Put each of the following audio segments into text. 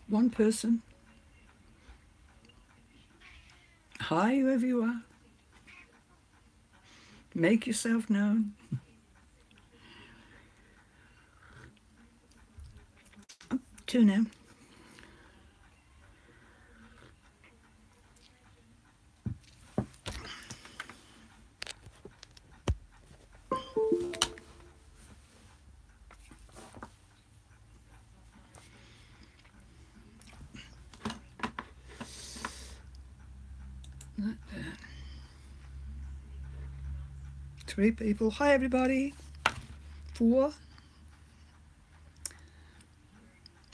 One person. Hi, whoever you are. Make yourself known. Two now. Three people. Hi, everybody. Four.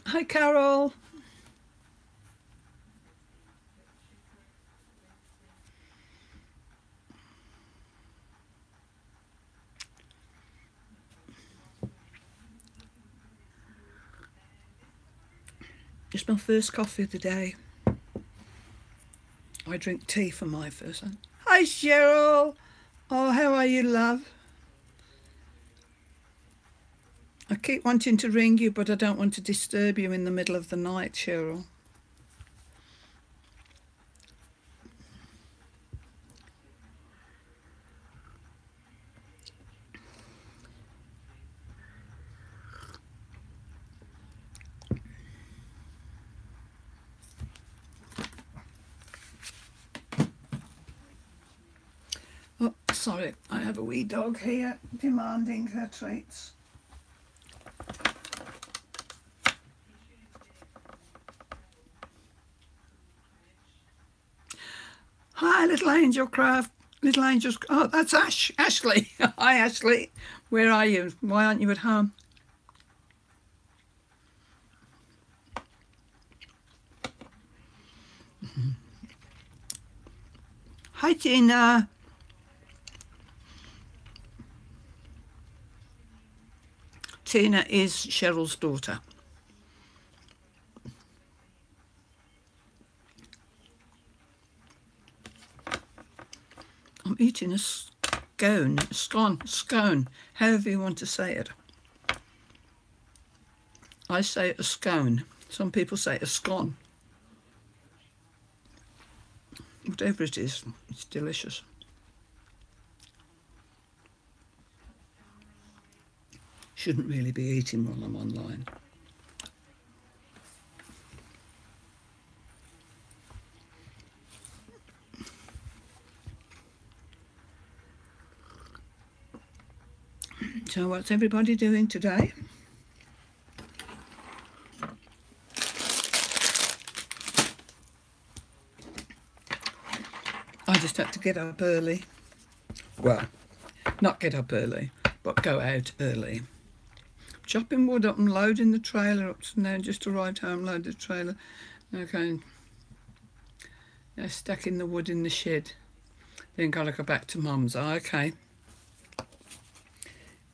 Hi, Carol. It's my first coffee of the day. I drink tea for my first one. Hi, Cheryl. Oh, how are you, love? I keep wanting to ring you, but I don't want to disturb you in the middle of the night, Cheryl. Oh, sorry, I have a wee dog here demanding her treats. Hi, little angel craft. Little angels. Oh, that's Ashley. Hi, Ashley. Where are you? Why aren't you at home? Hi, Tina. Tina is Cheryl's daughter. I'm eating a scone, however you want to say it. I say a scone. Some people say a scone. Whatever it is, it's delicious. Shouldn't really be eating while I'm online. So what's everybody doing today? I just had to get up early. Well, not get up early, but go out early. Chopping wood up and loading the trailer up to now. Just arrived home, load the trailer. Okay. Yeah, stacking the wood in the shed. Then gotta go back to Mum's. Oh, okay.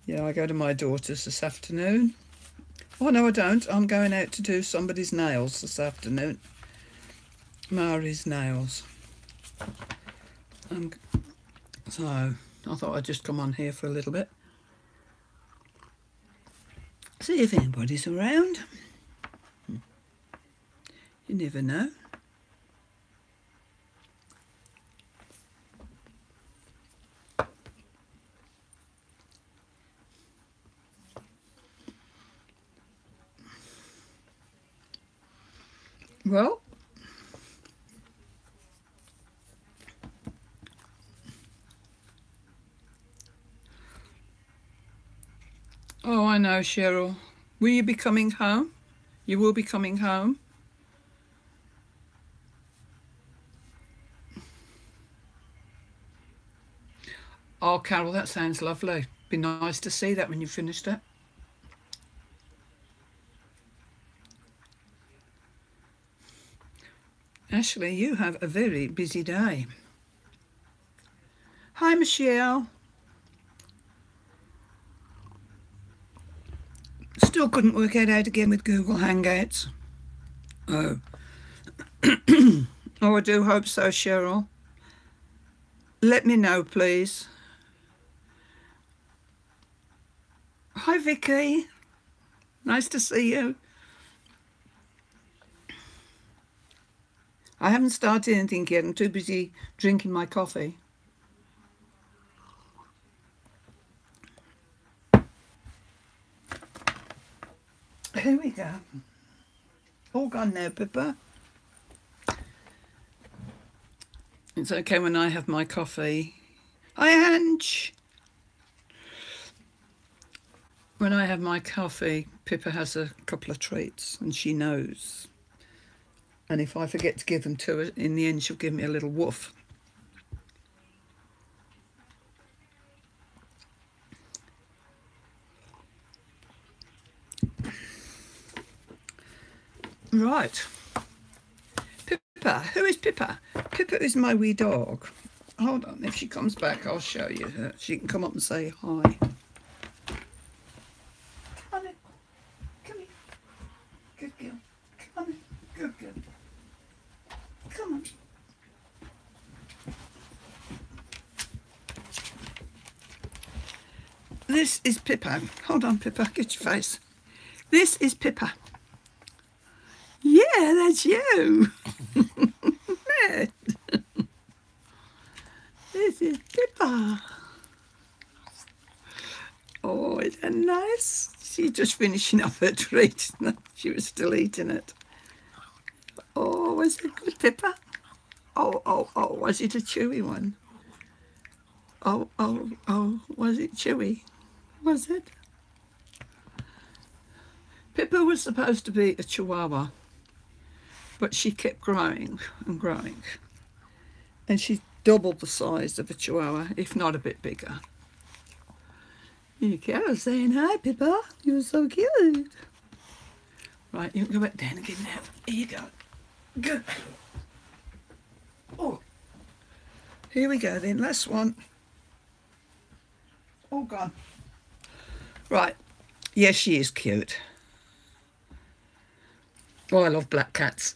Yeah, I go to my daughter's this afternoon. Oh, no, I don't. I'm going out to do somebody's nails this afternoon. Mari's nails. So I thought I'd just come on here for a little bit. See if anybody's around. You never know. Well, oh, I know, Cheryl. Will you be coming home? You will be coming home? Oh, Carol, that sounds lovely. Be nice to see that when you've finished it. Ashley, you have a very busy day. Hi, Michelle. Still couldn't work out how to get with Google Hangouts. Oh. Oh, I do hope so, Cheryl. Let me know, please. Hi, Vicky. Nice to see you. I haven't started anything yet. I'm too busy drinking my coffee. Here we go. All gone now, Pippa. It's okay when I have my coffee. Hi, Ange. When I have my coffee, Pippa has a couple of treats, and she knows. And if I forget to give them to her, in the end, she'll give me a little woof. Right. Pippa. Who is Pippa? Pippa is my wee dog. Hold on. If she comes back, I'll show you her. She can come up and say hi. Come on in. Come here. Good girl. Come on in. Good girl. Come on. This is Pippa. Hold on, Pippa. Get your face. This is Pippa. Yeah, that's you. This is Pippa. Oh, isn't that nice? She's just finishing up her treat. She was still eating it. Oh, was it good, Pippa? Oh, was it a chewy one? Oh, was it chewy? Was it? Pippa was supposed to be a Chihuahua, but she kept growing and growing. And she's doubled the size of a Chihuahua, if not a bit bigger. Here you go, saying hi, Pippa. You're so cute. Right, you can go back down again now. Here you go. Good. Oh, here we go then. Last one. All gone. Right. Yes, she is cute. Oh, I love black cats.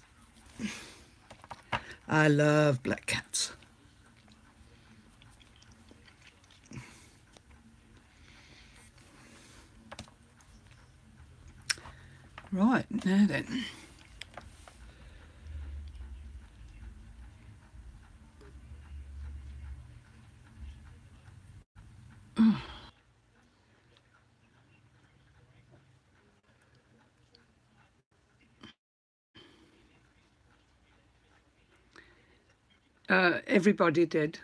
I love black cats. Right, now then. Everybody did.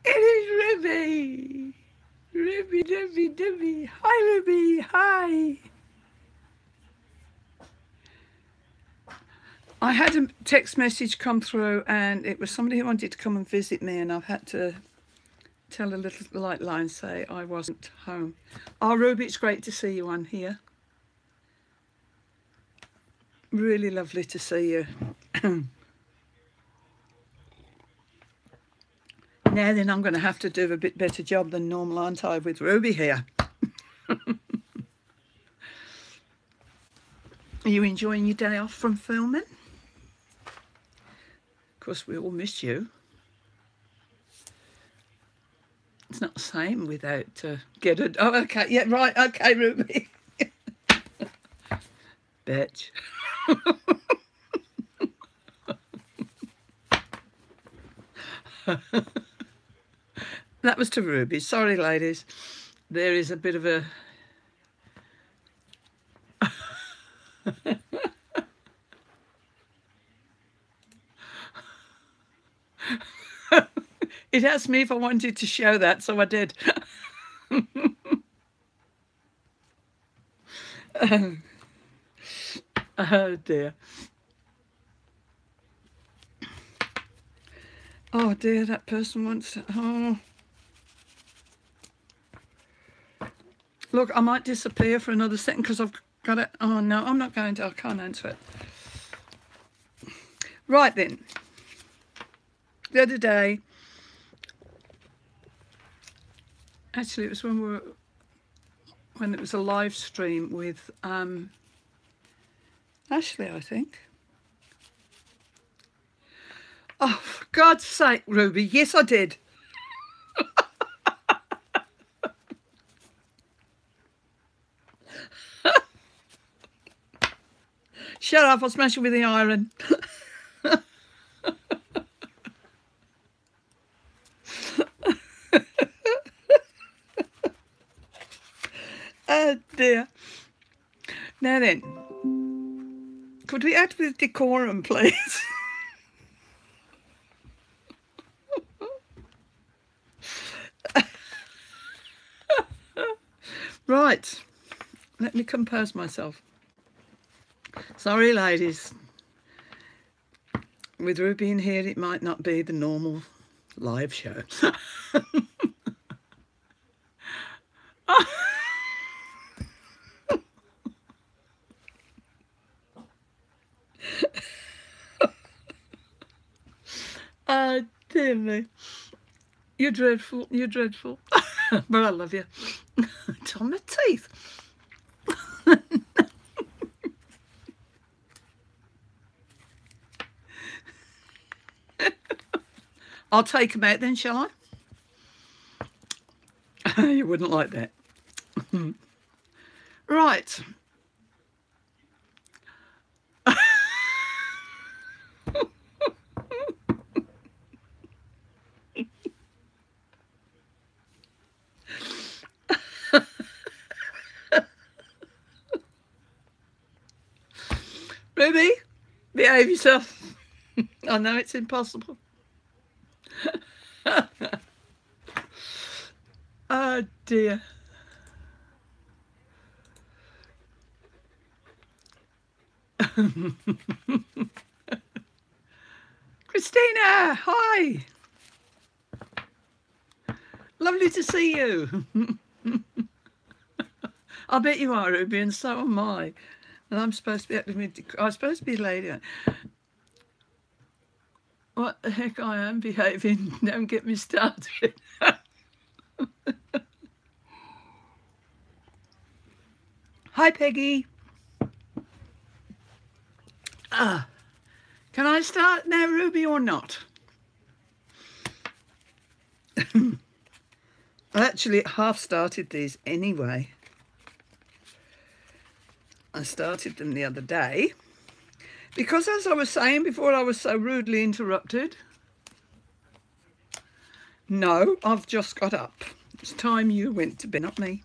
It is Ruby. Ruby. Hi, Ruby. Hi. I had a text message come through, and it was somebody who wanted to come and visit me, and I've had to tell a little light line, say I wasn't home. Oh, Ruby, it's great to see you on here. Really lovely to see you. Now then, I'm going to have to do a bit better job than normal, aren't I, with Ruby here? Are you enjoying your day off from filming? Of course, we all miss you. It's not the same without get it. Oh, okay, yeah, right, okay, Ruby. Bitch. That was to Ruby. Sorry, ladies. There is a bit of a... It asked me if I wanted to show that, so I did. Oh, dear. Oh, dear, that person wants to... Oh. Look, I might disappear for another second because I've got it. Oh, no, I'm not going to. I can't answer it. Right, then. The other day... Actually, it was when it was a live stream with Ashley, I think. Oh, for God's sake, Ruby. Yes, I did. Shut up, I'll smash it with the iron. Oh dear. Now then, could we act with decorum, please? Right, let me compose myself. Sorry, ladies. With Ruby in here, it might not be the normal live show. Oh, dear me. You're dreadful. You're dreadful. But I love you. It's on my teeth. I'll take them out then, shall I? You wouldn't like that. Right. Ruby, behave yourself. I know it's impossible. Oh dear. Christina, hi. Lovely to see you. I bet you are, Ruby, and so am I. And I'm supposed to be I'm supposed to be a lady. What the heck I am behaving? Don't get me started. Hi, Peggy. Can I start now, Ruby, or not? I actually half started these anyway. I started them the other day because, as I was saying before, I was so rudely interrupted. No, I've just got up. It's time you went to bed, not me.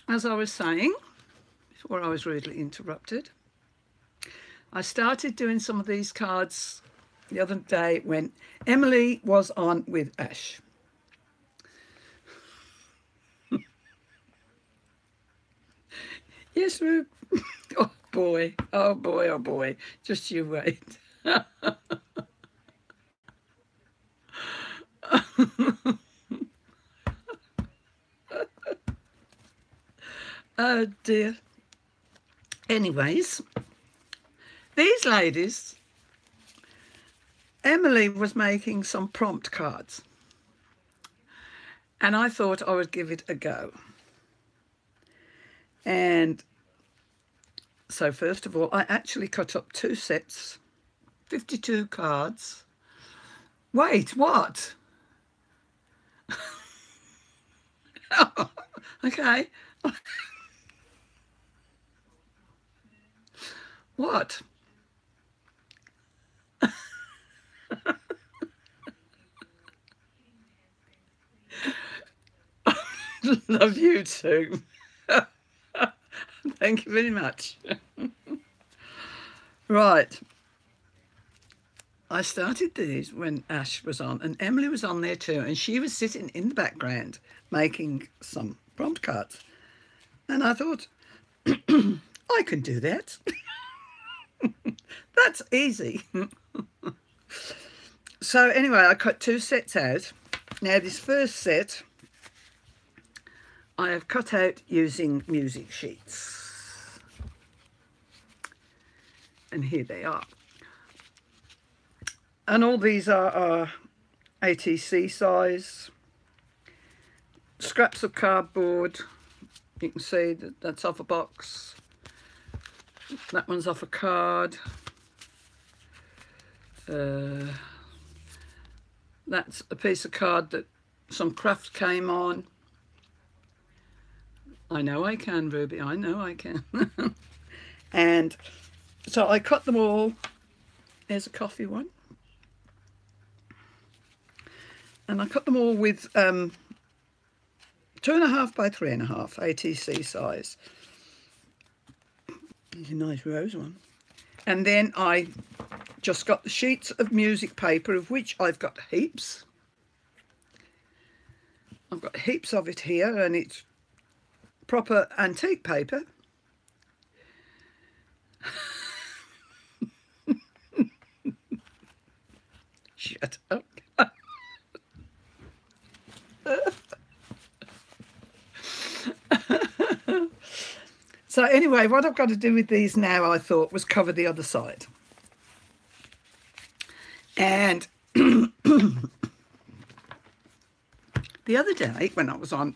As I was saying before I was rudely interrupted, I started doing some of these cards the other day when Emily was on with Ash. Yes, Rube. Oh boy, oh boy, oh boy. Just you wait. Oh dear. Anyways, these ladies, Emily was making some prompt cards, and I thought I would give it a go. And so first of all, I actually cut up 2 sets, 52 cards. Wait, what? Oh, okay. What? Love you too. Thank you very much. Right. I started these when Ash was on, and Emily was on there too, and she was sitting in the background making some prompt cards. And I thought, I can do that. That's easy. So anyway, I cut 2 sets out. Now this first set I have cut out using music sheets. And here they are. And all these are ATC size. Scraps of cardboard. You can see that that's off a box. That one's off a card. That's a piece of card that some craft came on. I know I can, Ruby. I know I can. And so I cut them all. There's a coffee one. And I cut them all with 2.5 by 3.5 ATC size. There's a nice rose one. And then I just got the sheets of music paper, of which I've got heaps. I've got heaps of it here, and it's proper antique paper. Shut up. So anyway, what I've got to do with these now, I thought, was cover the other side. And the other day, when I was on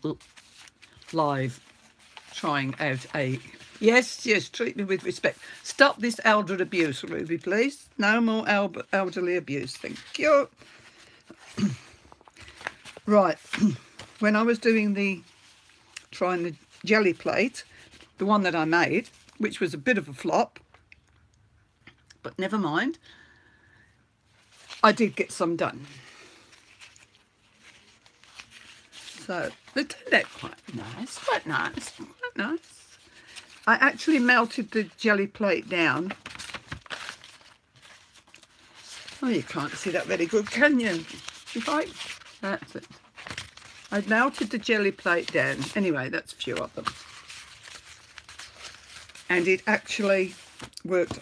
live trying out a... Yes, treat me with respect. Stop this elder abuse, Ruby, please. No more elderly abuse. Thank you. Right. When I was doing trying the jelly plate, the one that I made, which was a bit of a flop, but never mind, I did get some done. So they turned out quite nice, quite nice. I actually melted the jelly plate down. Oh, you can't see that very good, can you? That's it. I melted the jelly plate down. Anyway, that's a few of them. And it actually worked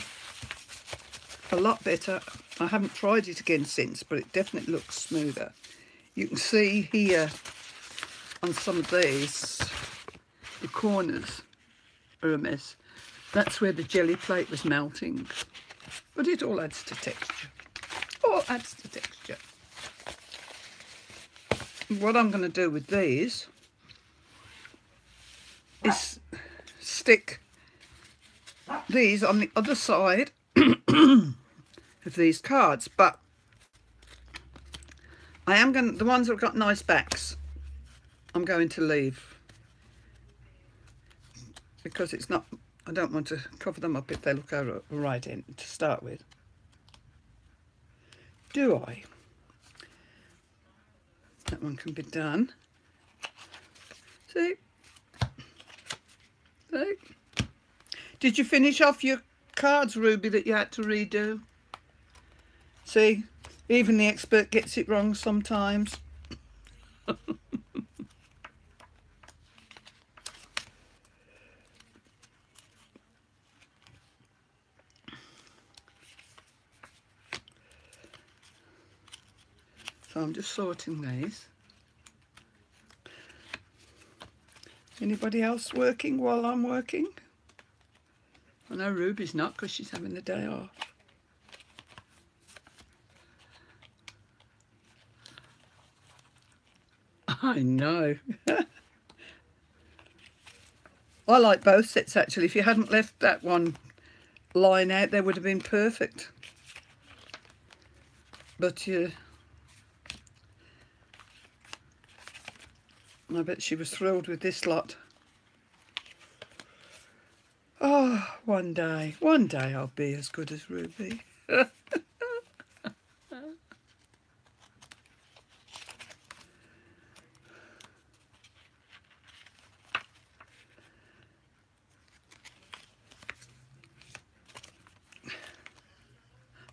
a lot better. I haven't tried it again since, but it definitely looks smoother. You can see here on some of these, the corners are a mess. That's where the jelly plate was melting. But it all adds to texture. All adds to texture. What I'm going to do with these is stick these on the other side of these cards, but I am going to, the ones that have got nice backs, I'm going to leave, because it's not, I don't want to cover them up if they look all right in to start with. Do I? That one can be done. See? See? Did you finish off your cards, Ruby, that you had to redo? See? Even the expert gets it wrong sometimes. So I'm just sorting these. Anybody else working while I'm working? I know Ruby's not, because she's having the day off. I know. I like both sets, actually. If you hadn't left that one line out, they would have been perfect. But I bet she was thrilled with this lot. Oh, one day I'll be as good as Ruby.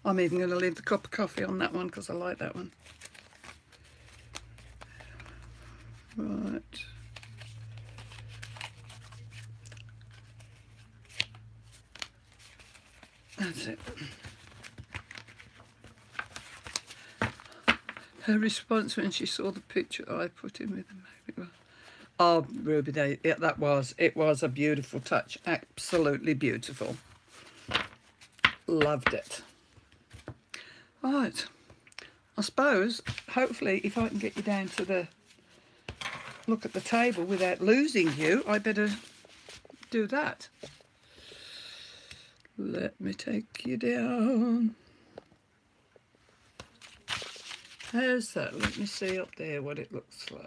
I'm even going to leave the cup of coffee on that one because I like that one. Right. That's it. Her response when she saw the picture I put in with them. Oh, Ruby, it was a beautiful touch. Absolutely beautiful. Loved it. Right. I suppose, hopefully, if I can get you down to the look at the table without losing you, I better do that. Let me take you down. How's that? Let me see up there what it looks like.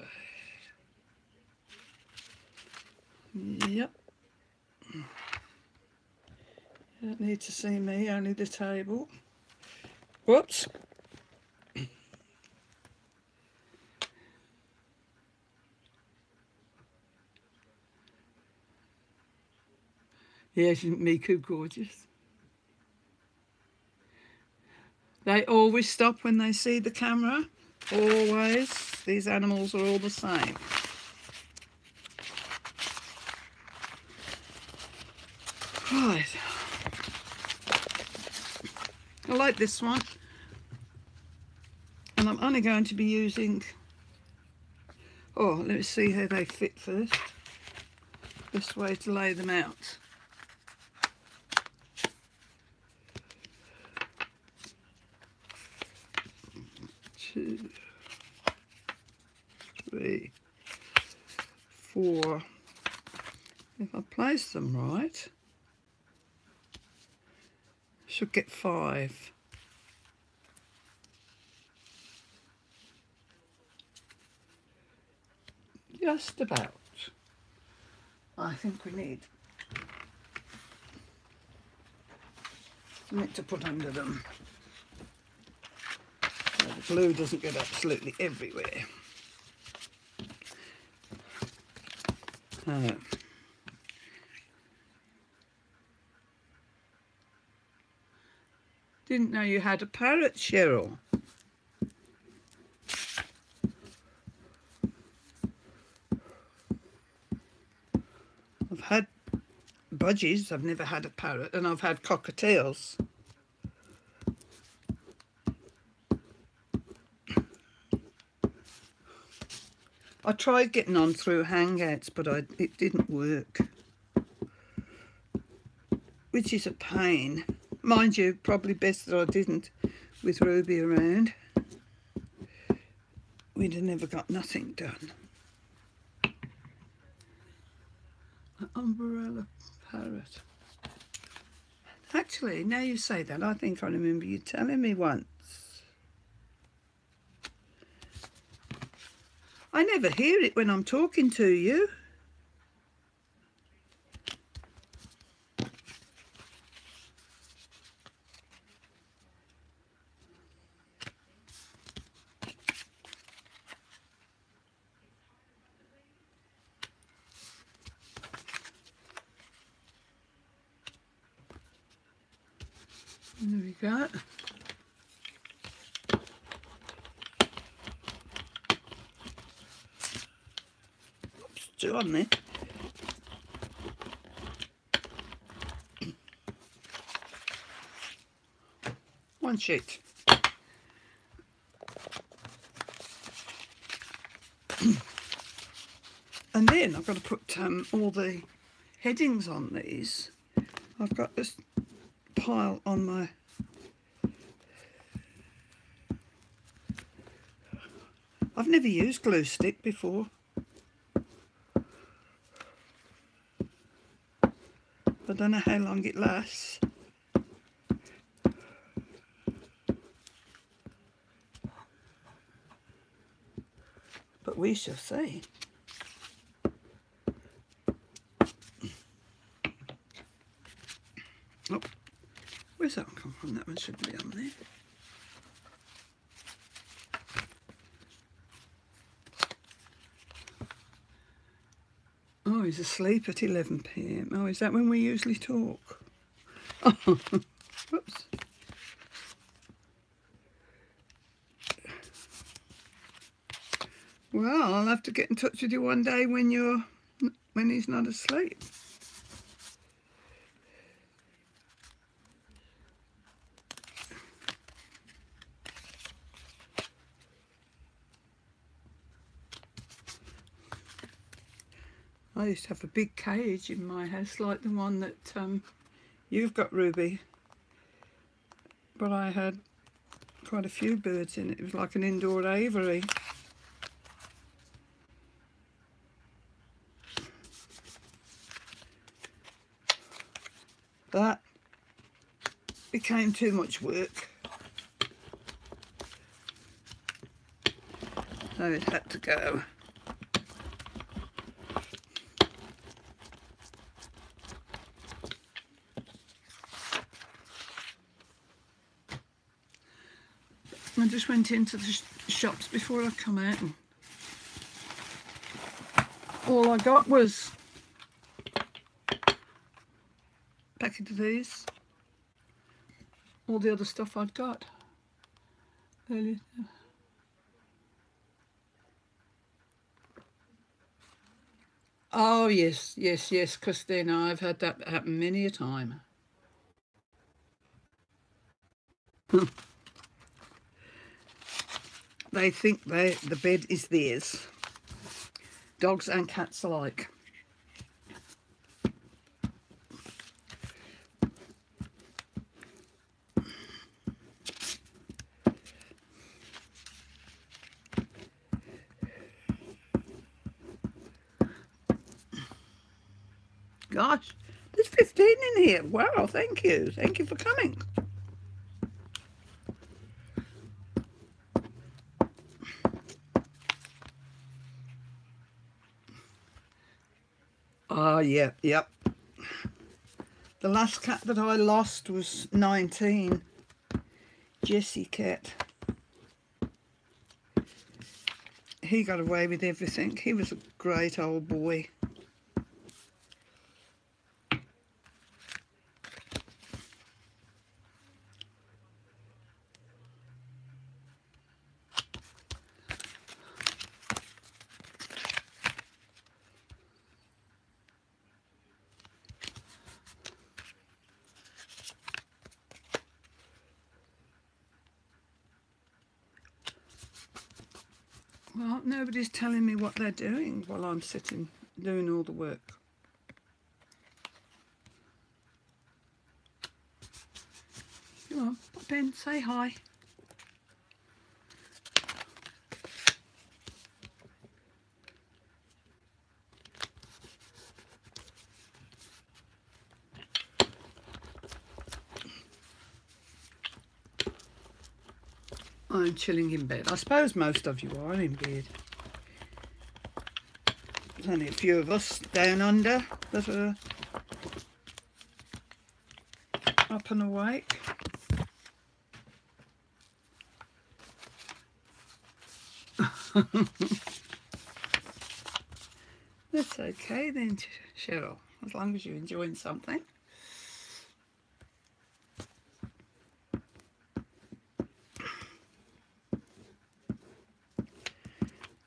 Yep. You don't need to see me, only the table. Whoops. Yeah, isn't Miku gorgeous? They always stop when they see the camera. Always. These animals are all the same. Right. I like this one. And I'm only going to be using... Oh, let's see how they fit first. Best way to lay them out. 2, 3, 4. If I place them right, I should get 5. Just about. I think we need something to put under them so the glue doesn't get absolutely everywhere. Didn't know you had a parrot, Cheryl. I've had budgies, I've never had a parrot, and I've had cockatiels. I tried getting on through Hangouts, but it didn't work, which is a pain. Mind you, probably best that I didn't with Ruby around. We'd have never got nothing done. An umbrella parrot. Actually, now you say that, I think I remember you telling me once. I never hear it when I'm talking to you. There we go. Oops, 2 on there. One sheet. And then I've got to put all the headings on these. I've got this pile on my I've never used glue stick before. I don't know how long it lasts. But we shall see. Oh, where's that one come from? That one should be on there. Oh, he's asleep at 11 PM. Oh, is that when we usually talk? Oh, whoops. Well, I'll have to get in touch with you one day when he's not asleep. I used to have a big cage in my house like the one that you've got, Ruby. But I had quite a few birds in it. It was like an indoor aviary. That became too much work. So it had to go. I just went into the shops before I come out, and all I got was a packet of these. All the other stuff I'd got earlier. Oh yes, yes, yes, Christina, I've had that happen many a time. They think the bed is theirs. Dogs and cats alike. Gosh, there's 15 in here. Wow, thank you. Thank you for coming. Oh, yeah, yep. The last cat that I lost was 19. Jesse cat. He got away with everything. He was a great old boy. Well, nobody's telling me what they're doing while I'm sitting doing all the work. Come on, pop in, say hi. I'm chilling in bed. I suppose most of you are in bed. There's only a few of us down under that are up and awake. That's okay then, Cheryl, as long as you're enjoying something.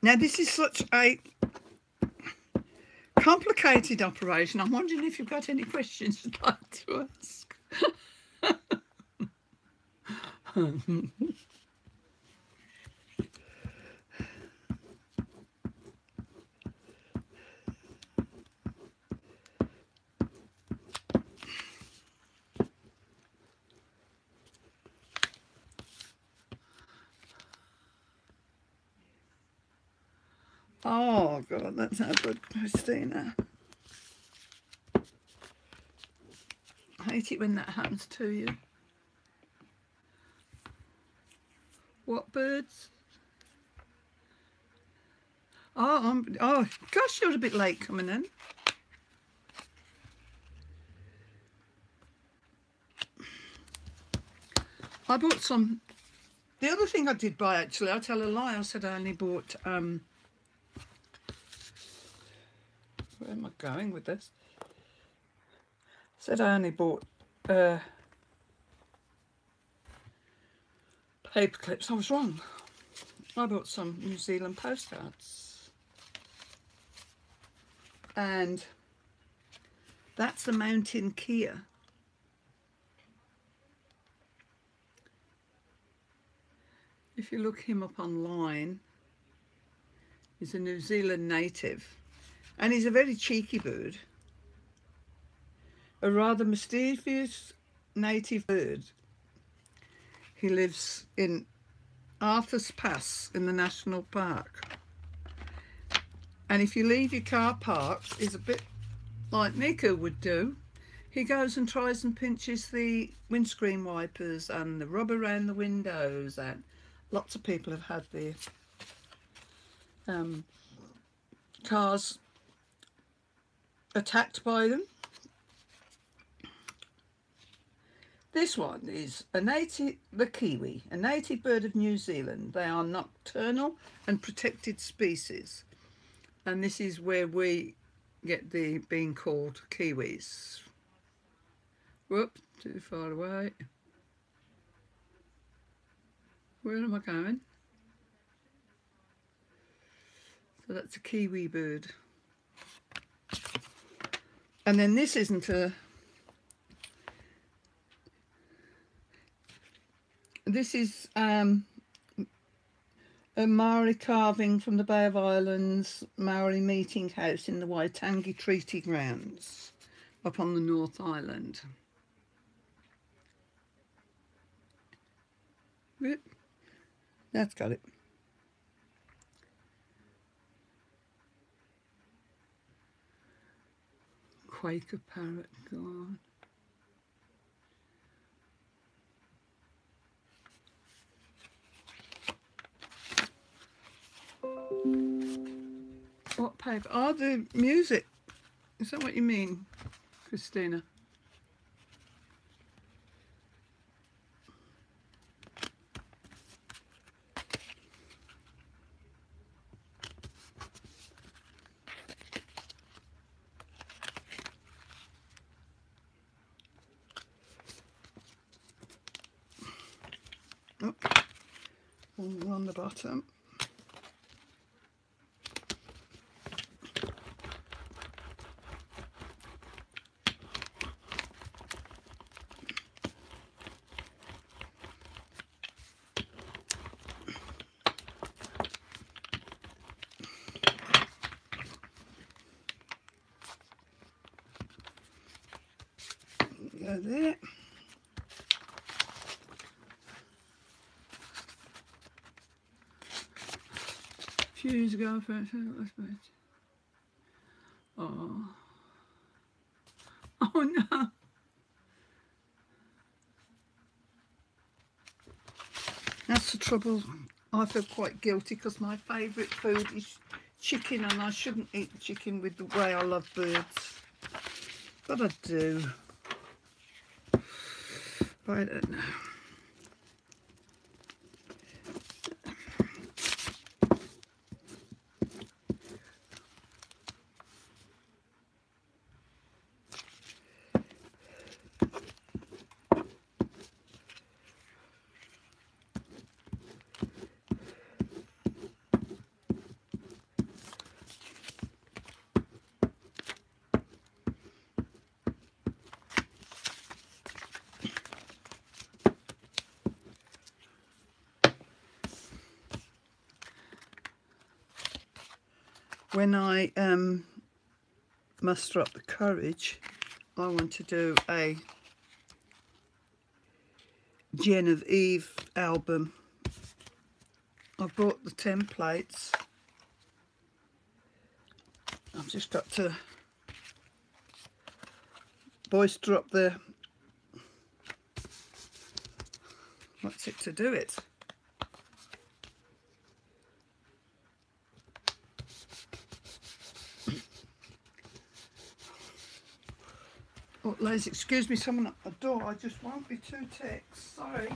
Now, this is such a complicated operation. I'm wondering if you've got any questions you'd like to ask. Oh, God, that's not good, Christina. I hate it when that happens to you. What birds? Oh, oh, gosh, you're a bit late coming in. I bought some. The other thing I did buy, actually, I'll tell a lie. I said I only bought, where am I going with this? I said I only bought paper clips. I was wrong. I bought some New Zealand postcards. And that's the Mountain Kia. If you look him up online, he's a New Zealand native. And he's a very cheeky bird. A rather mischievous native bird. He lives in Arthur's Pass in the National Park. And if you leave your car parked, he's a bit like Nico would do. He goes and tries and pinches the windscreen wipers and the rubber around the windows, and lots of people have had their cars attacked by them. This one is the kiwi, a native bird of New Zealand. They are nocturnal and protected species. And this is where we get the being called kiwis. Whoop, too far away. Where am I going? So that's a kiwi bird. And then this isn't a... This is a Maori carving from the Bay of Islands Maori meeting house in the Waitangi Treaty Grounds up on the North Island. That's got it. Quaker parrot, God. What paper? Oh, the music. Is that what you mean, Christina? Oh, one on the bottom. Go there. Few years ago, oh, oh no. That's the trouble. I feel quite guilty because my favourite food is chicken, and I shouldn't eat chicken with the way I love birds, but I do. But I don't know. When I muster up the courage, I want to do a Genevieve album. I've bought the templates. I've just got to bolster up the... what's it to do it? Oh, ladies, excuse me, someone at the door. I just won't be too text. Sorry.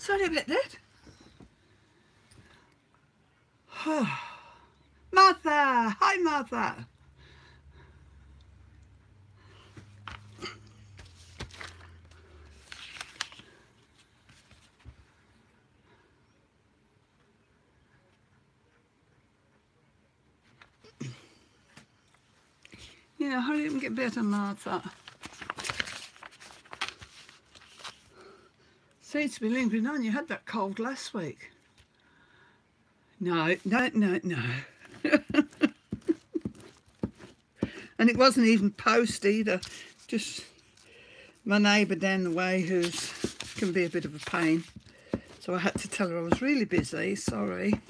Sorry about that. Martha! Hi, Martha! Yeah, hurry up and get better, Martha. Seems to be lingering on. You had that cold last week. No. And it wasn't even post either. Just my neighbour down the way can be a bit of a pain. So I had to tell her I was really busy. Sorry.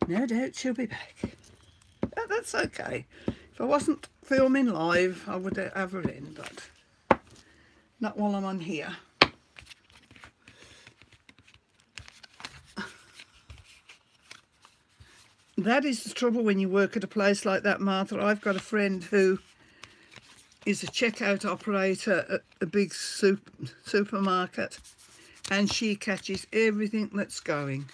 No doubt she'll be back. Oh, that's okay. If I wasn't filming live, I would have her in, but not while I'm on here. That is the trouble when you work at a place like that, Martha. I've got a friend who is a checkout operator at a big supermarket, and she catches everything that's going.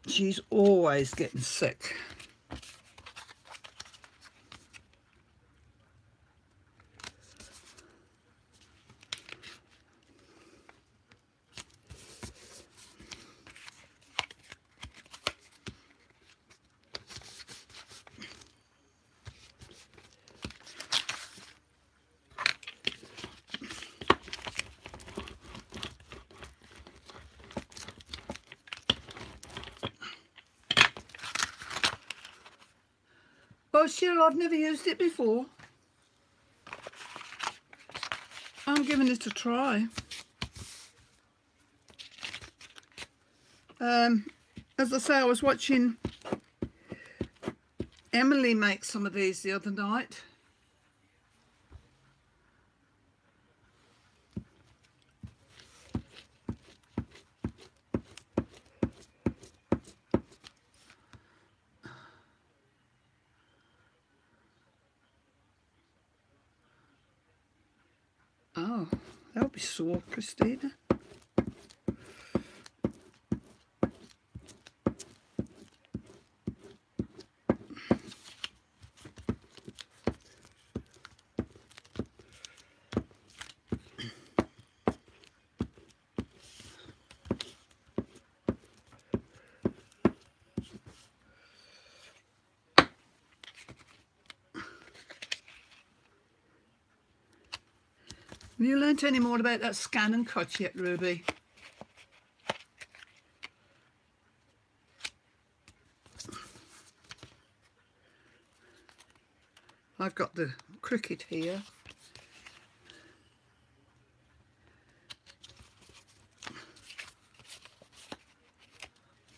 She's always getting sick. Oh, sure, I've never used it before. I'm giving it a try. As I say, I was watching Emily make some of these the other night. Oh, that'll be sore, Christina. Have you learnt any more about that scan and cut yet, Ruby? I've got the Cricut here.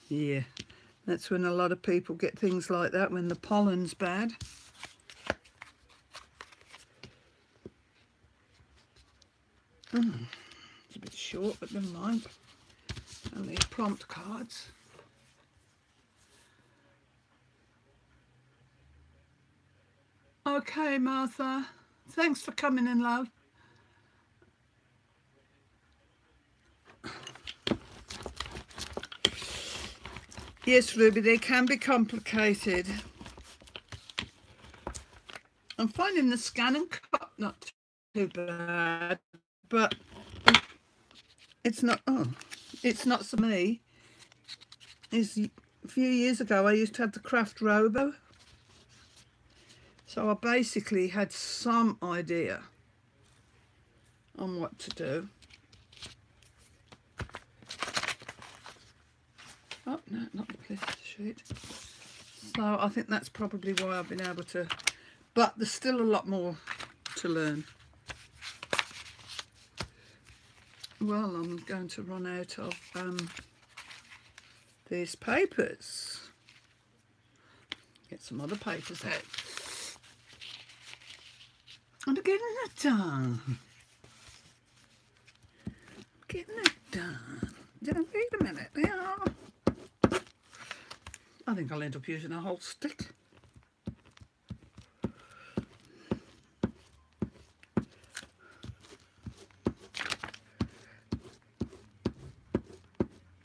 Yeah, that's when a lot of people get things like that, when the pollen's bad. It's a bit short, but never mind. Only prompt cards. Okay, Martha. Thanks for coming in, love. Yes, Ruby, they can be complicated. I'm finding the scan and cut not too bad, but it's not. Oh, it's not for me. It's a few years ago I used to have the Craft Robo, so I basically had some idea on what to do. Oh no, not the blister sheet. So I think that's probably why I've been able to, but there's still a lot more to learn. Well, I'm going to run out of these papers. Get some other papers out. I'm getting it done. Getting it done. Wait a minute. They are. I think I'll end up using a whole stick.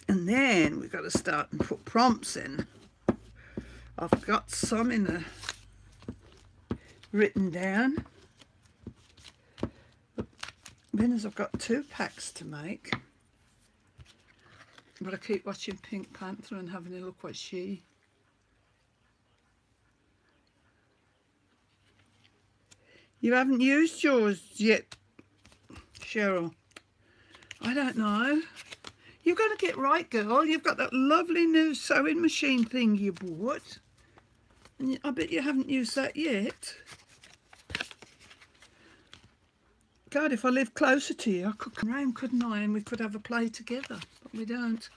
And then we've got to start and put prompts in. I've got some in the written down. Then as I've got 2 packs to make. But I keep watching Pink Panther and having a look what she... You haven't used yours yet, Cheryl? I don't know. You've got to get right, girl. You've got that lovely new sewing machine thing you bought. And I bet you haven't used that yet. God, if I lived closer to you, I could come round, couldn't I? And we could have a play together. But we don't.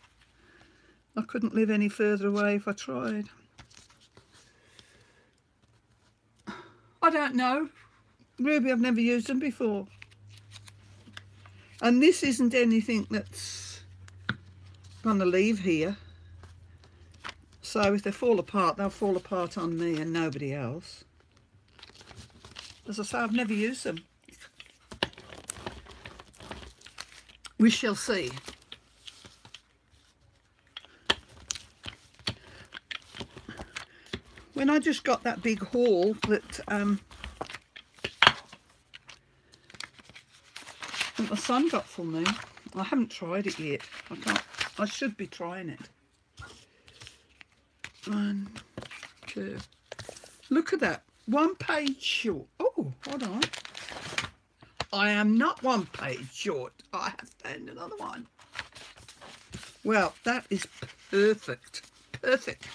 I couldn't live any further away if I tried. I don't know. Ruby, I've never used them before. And this isn't anything that's going to leave here. So if they fall apart, they'll fall apart on me and nobody else. As I say, I've never used them. We shall see. When I just got that big haul that my son got for me, I haven't tried it yet. I should be trying it. 1, 2. Look at that. 1 page short. Oh, hold on. I am not 1 page short. I have found another one. Well, that is perfect. Perfect.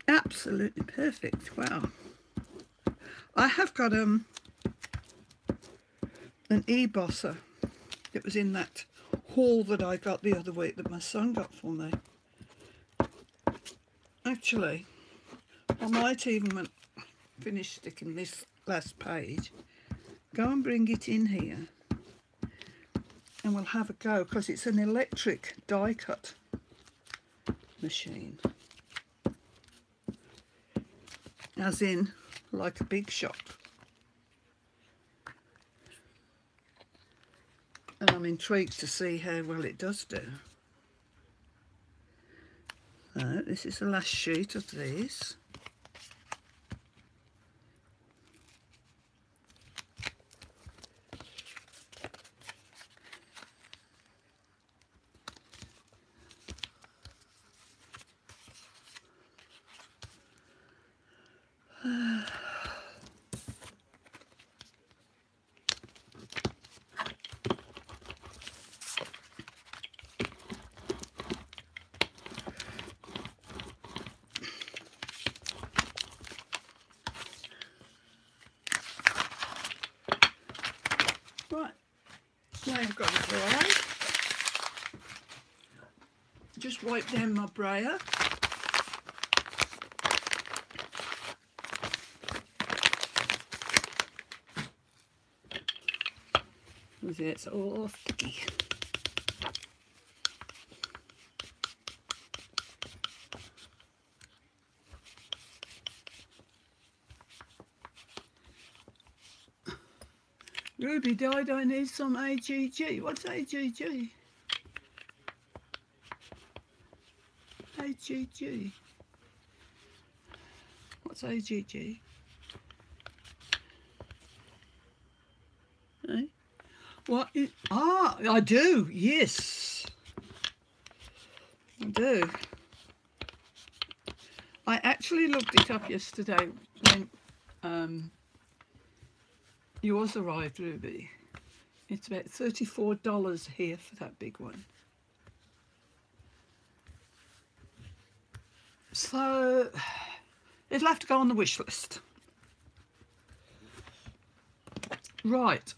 Absolutely perfect. Wow. I have got an e-bosser. It was in that haul that I got the other week that my son got for me. Actually, I might even finish sticking this last page. Go and bring it in here and we'll have a go, because it's an electric die cut machine. As in, like a big shop. And I'm intrigued to see how well it does do. So, this is the last sheet of these. Right, now I've got it dry. Just wipe down my brayer. It's all sticky. Ruby died, I need some AGG. What's AGG? AGG. What's AGG? Eh? What is... Ah, I do, yes. I do. I actually looked it up yesterday when yours arrived, Ruby. It's about $34 here for that big one. So it'll have to go on the wish list. Right.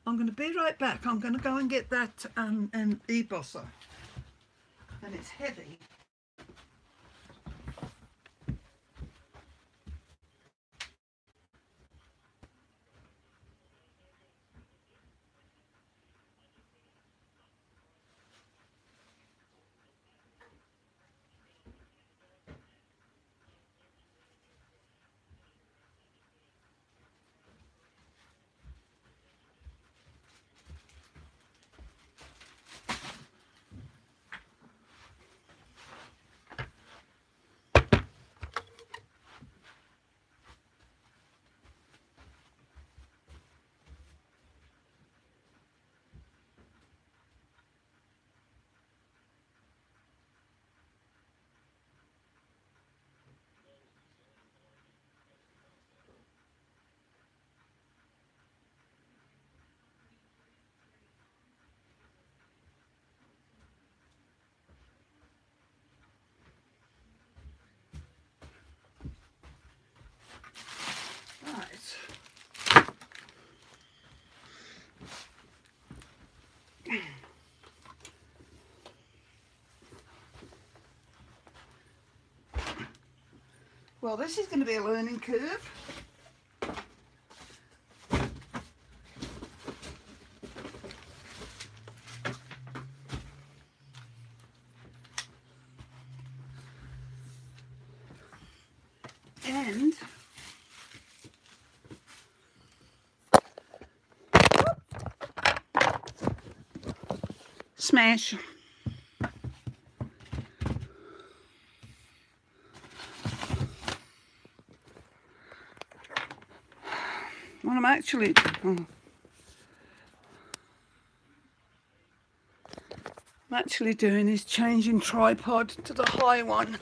I'm going to be right back. I'm going to go and get that e-bosser. And it's heavy. Well, this is going to be a learning curve. And smash. What I'm actually doing is changing tripod to the high one.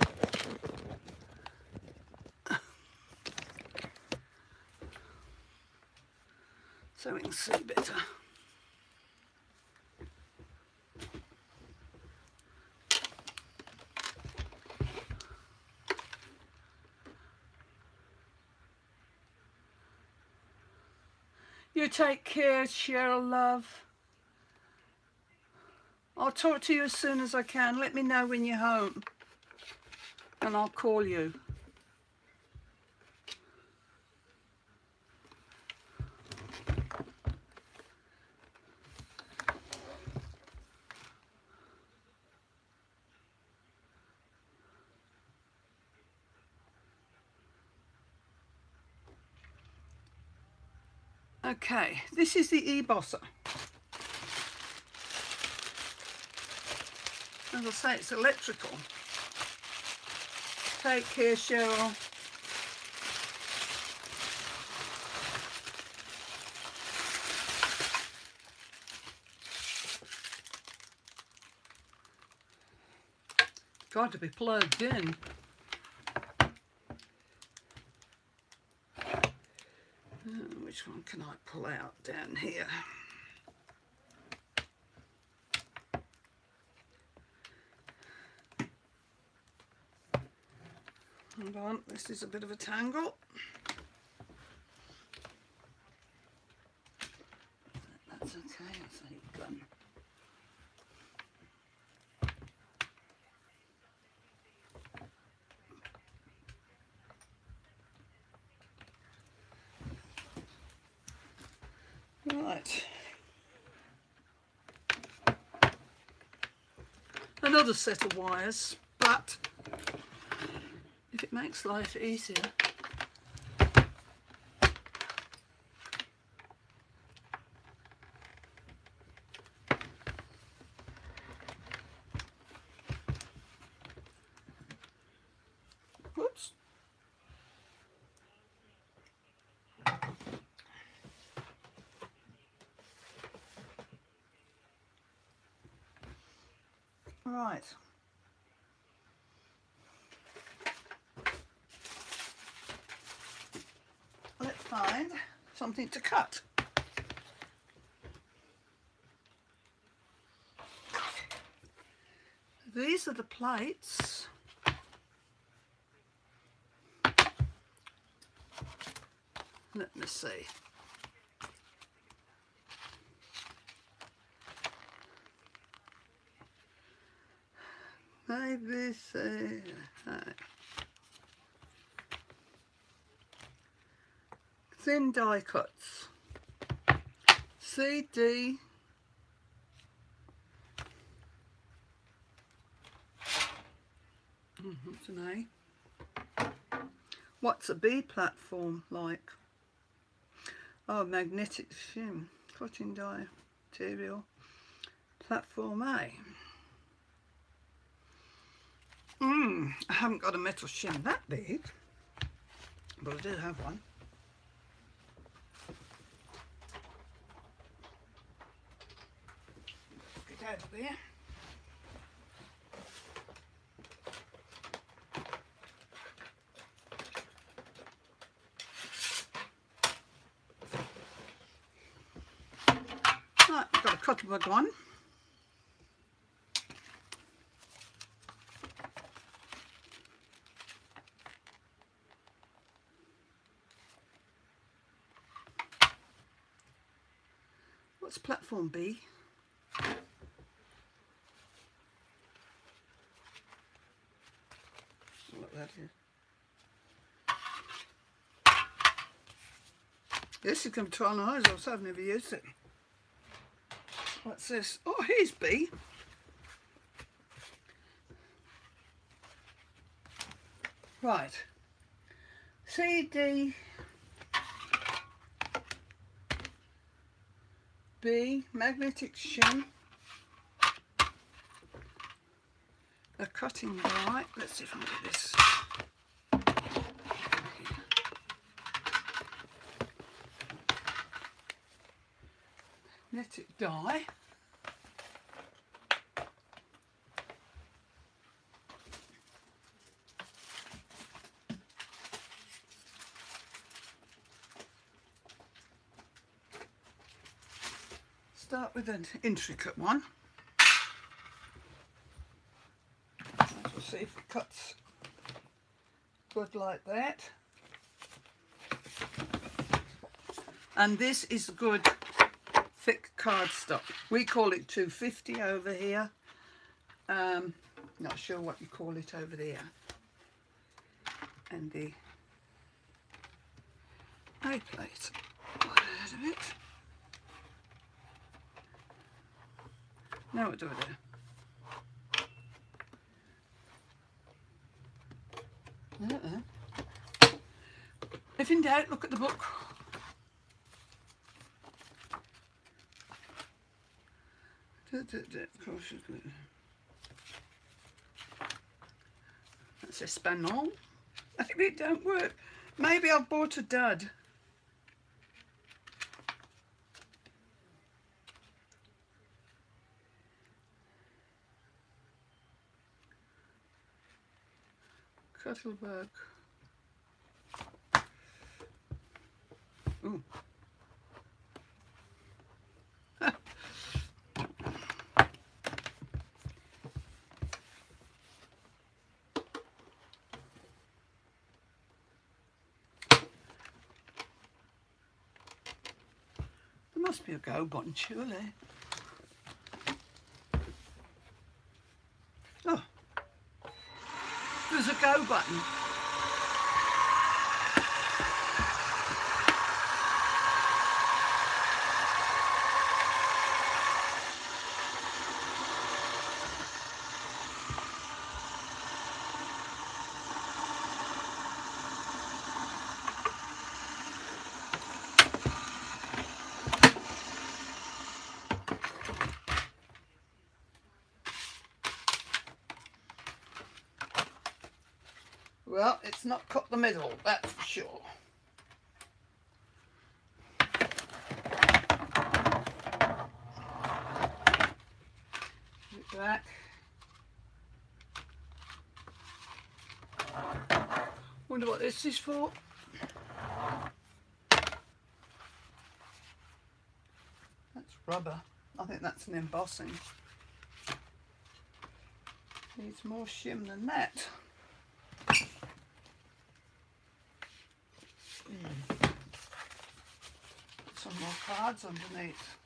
So we can see better. You take care, Cheryl, love. I'll talk to you as soon as I can. Let me know when you're home and I'll call you. Okay, this is the eBosser. As I say, it's electrical. Take care, Cheryl. Got to be plugged in. Which one can I pull out down here? Hold on, this is a bit of a tangle. That's okay, I'll say gun. Right. Another set of wires, but if it makes life easier. Whoops. Right. Let's find something to cut. These are the plates. Let me see. Maybe say, thin die cuts. CD. What's an A? What's a B platform like? Oh, magnetic shim, cutting die material. Platform A. I haven't got a metal shim that big, but I do have one. Get out of there. Right, I've got a cutlewood one. What's platform B? What that is. This is going to try on eyes, also I've never used it. What's this? Oh, here's B. Right. C, D, B, magnetic shim, a cutting die. Let's see if I can get this. Magnetic die. Start with an intricate one. We'll see if it cuts good like that. And this is good thick cardstock. We call it 250 over here. Not sure what you call it over there. And the A plate. Out of it. Now what do I do? If in doubt, look at the book. That's a spanol. I think it don't work. Maybe I bought a dud. Cuttlebug. Ooh. There must be a go button, surely. Oh, there's a go button. Well, it's not cut the middle, that's for sure. Put it back. Wonder what this is for. That's rubber. I think that's an embossing. Needs more shim than that. Some more cards underneath.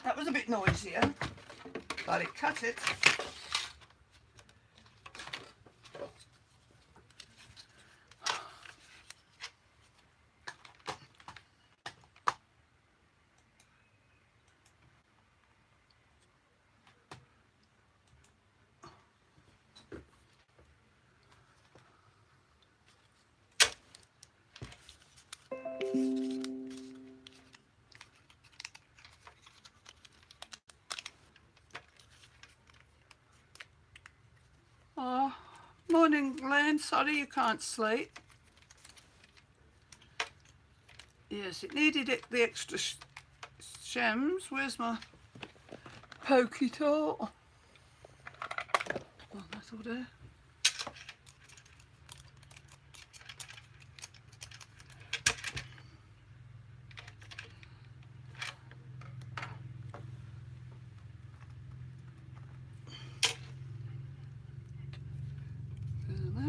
That was a bit noisier, but it cut it. Morning, Glenn. Sorry you can't sleep. Yes, it needed the extra shems. Where's my pokey tool? Oh, that's all there.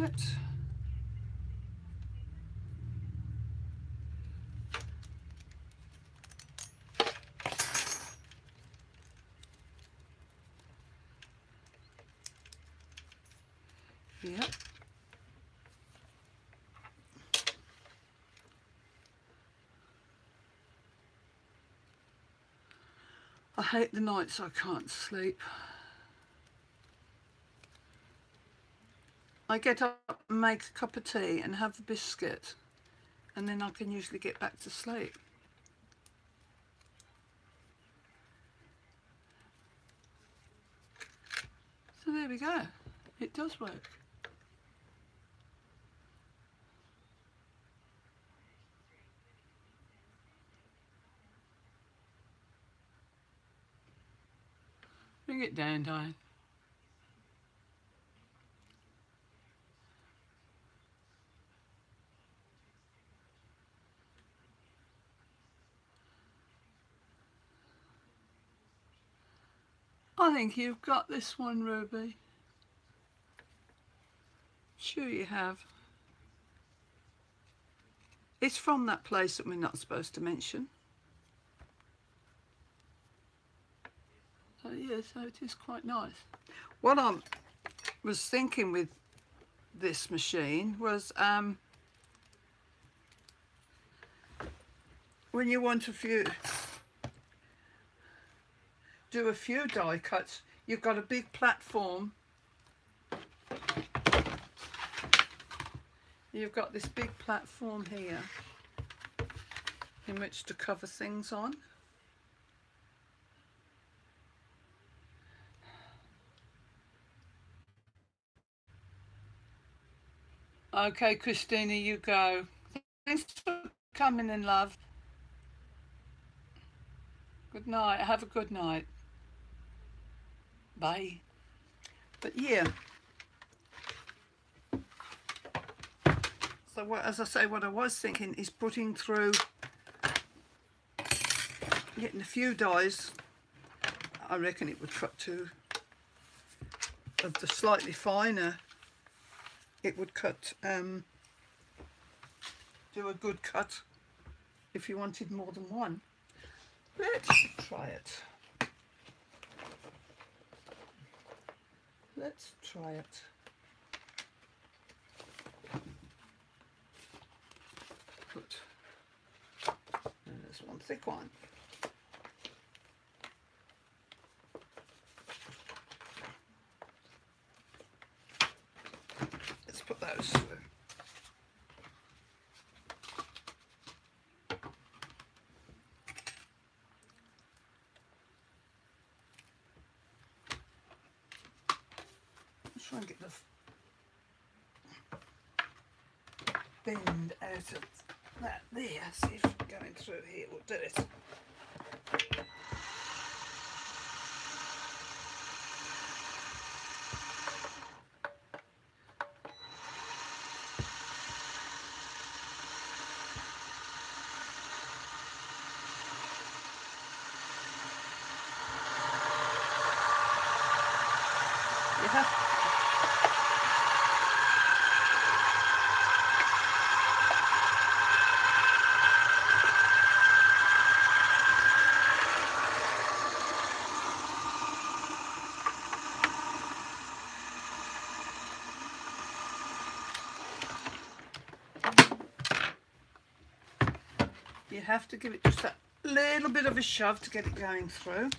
That. Yep. I hate the nights I can't sleep. I get up and make a cup of tea and have the biscuit, and then I can usually get back to sleep. So there we go. It does work. Bring it down, Diane. I think you've got this one, Ruby. Sure you have. It's from that place that we're not supposed to mention. So yeah, so it is quite nice. What I was thinking with this machine was when you want do a few die cuts, you've got a big platform. You've got this big platform here in which to cover things on. Okay, Christina, you go. Thanks for coming in, love. Good night. Have a good night. Bye. But yeah. So what, as I say, what I was thinking is putting through, getting a few dies. I reckon it would cut to, of the slightly finer, it would cut, do a good cut if you wanted more than one. Let's try it. Let's try it. Good. And there's one thick one. Let's put those through. Let's try and get the bend out of that there. See if going through here will do it. You have to give it just that little bit of a shove to get it going through.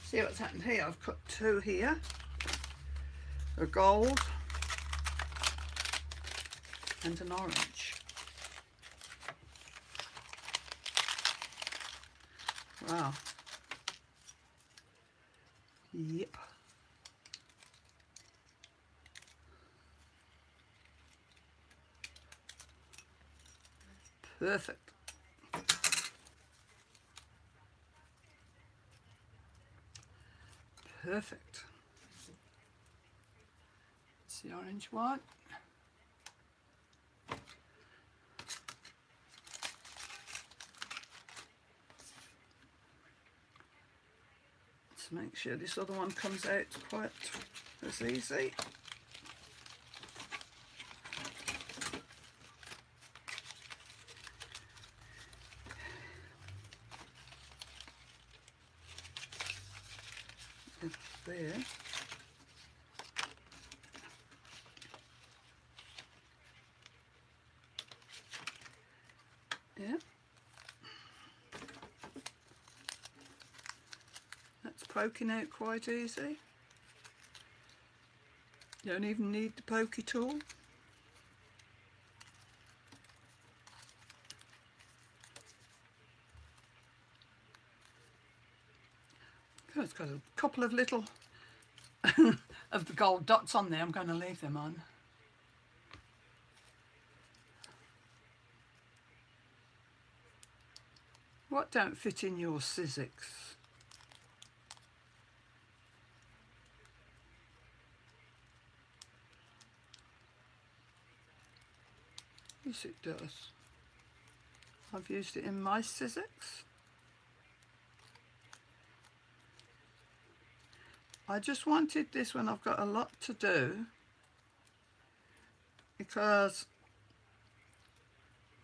See what's happened here? I've cut two here, a gold and an orange. Wow. Yep. Perfect. Perfect. It's the orange one. Let's make sure this other one comes out quite as easy. There. Yeah. That's poking out quite easy. You don't even need the pokey tool. Oh, it's got a couple of little of the gold dots on there. I'm going to leave them on. What don't fit in your Sizzix? Yes, it does. I've used it in my Sizzix. I just wanted this when I've got a lot to do, because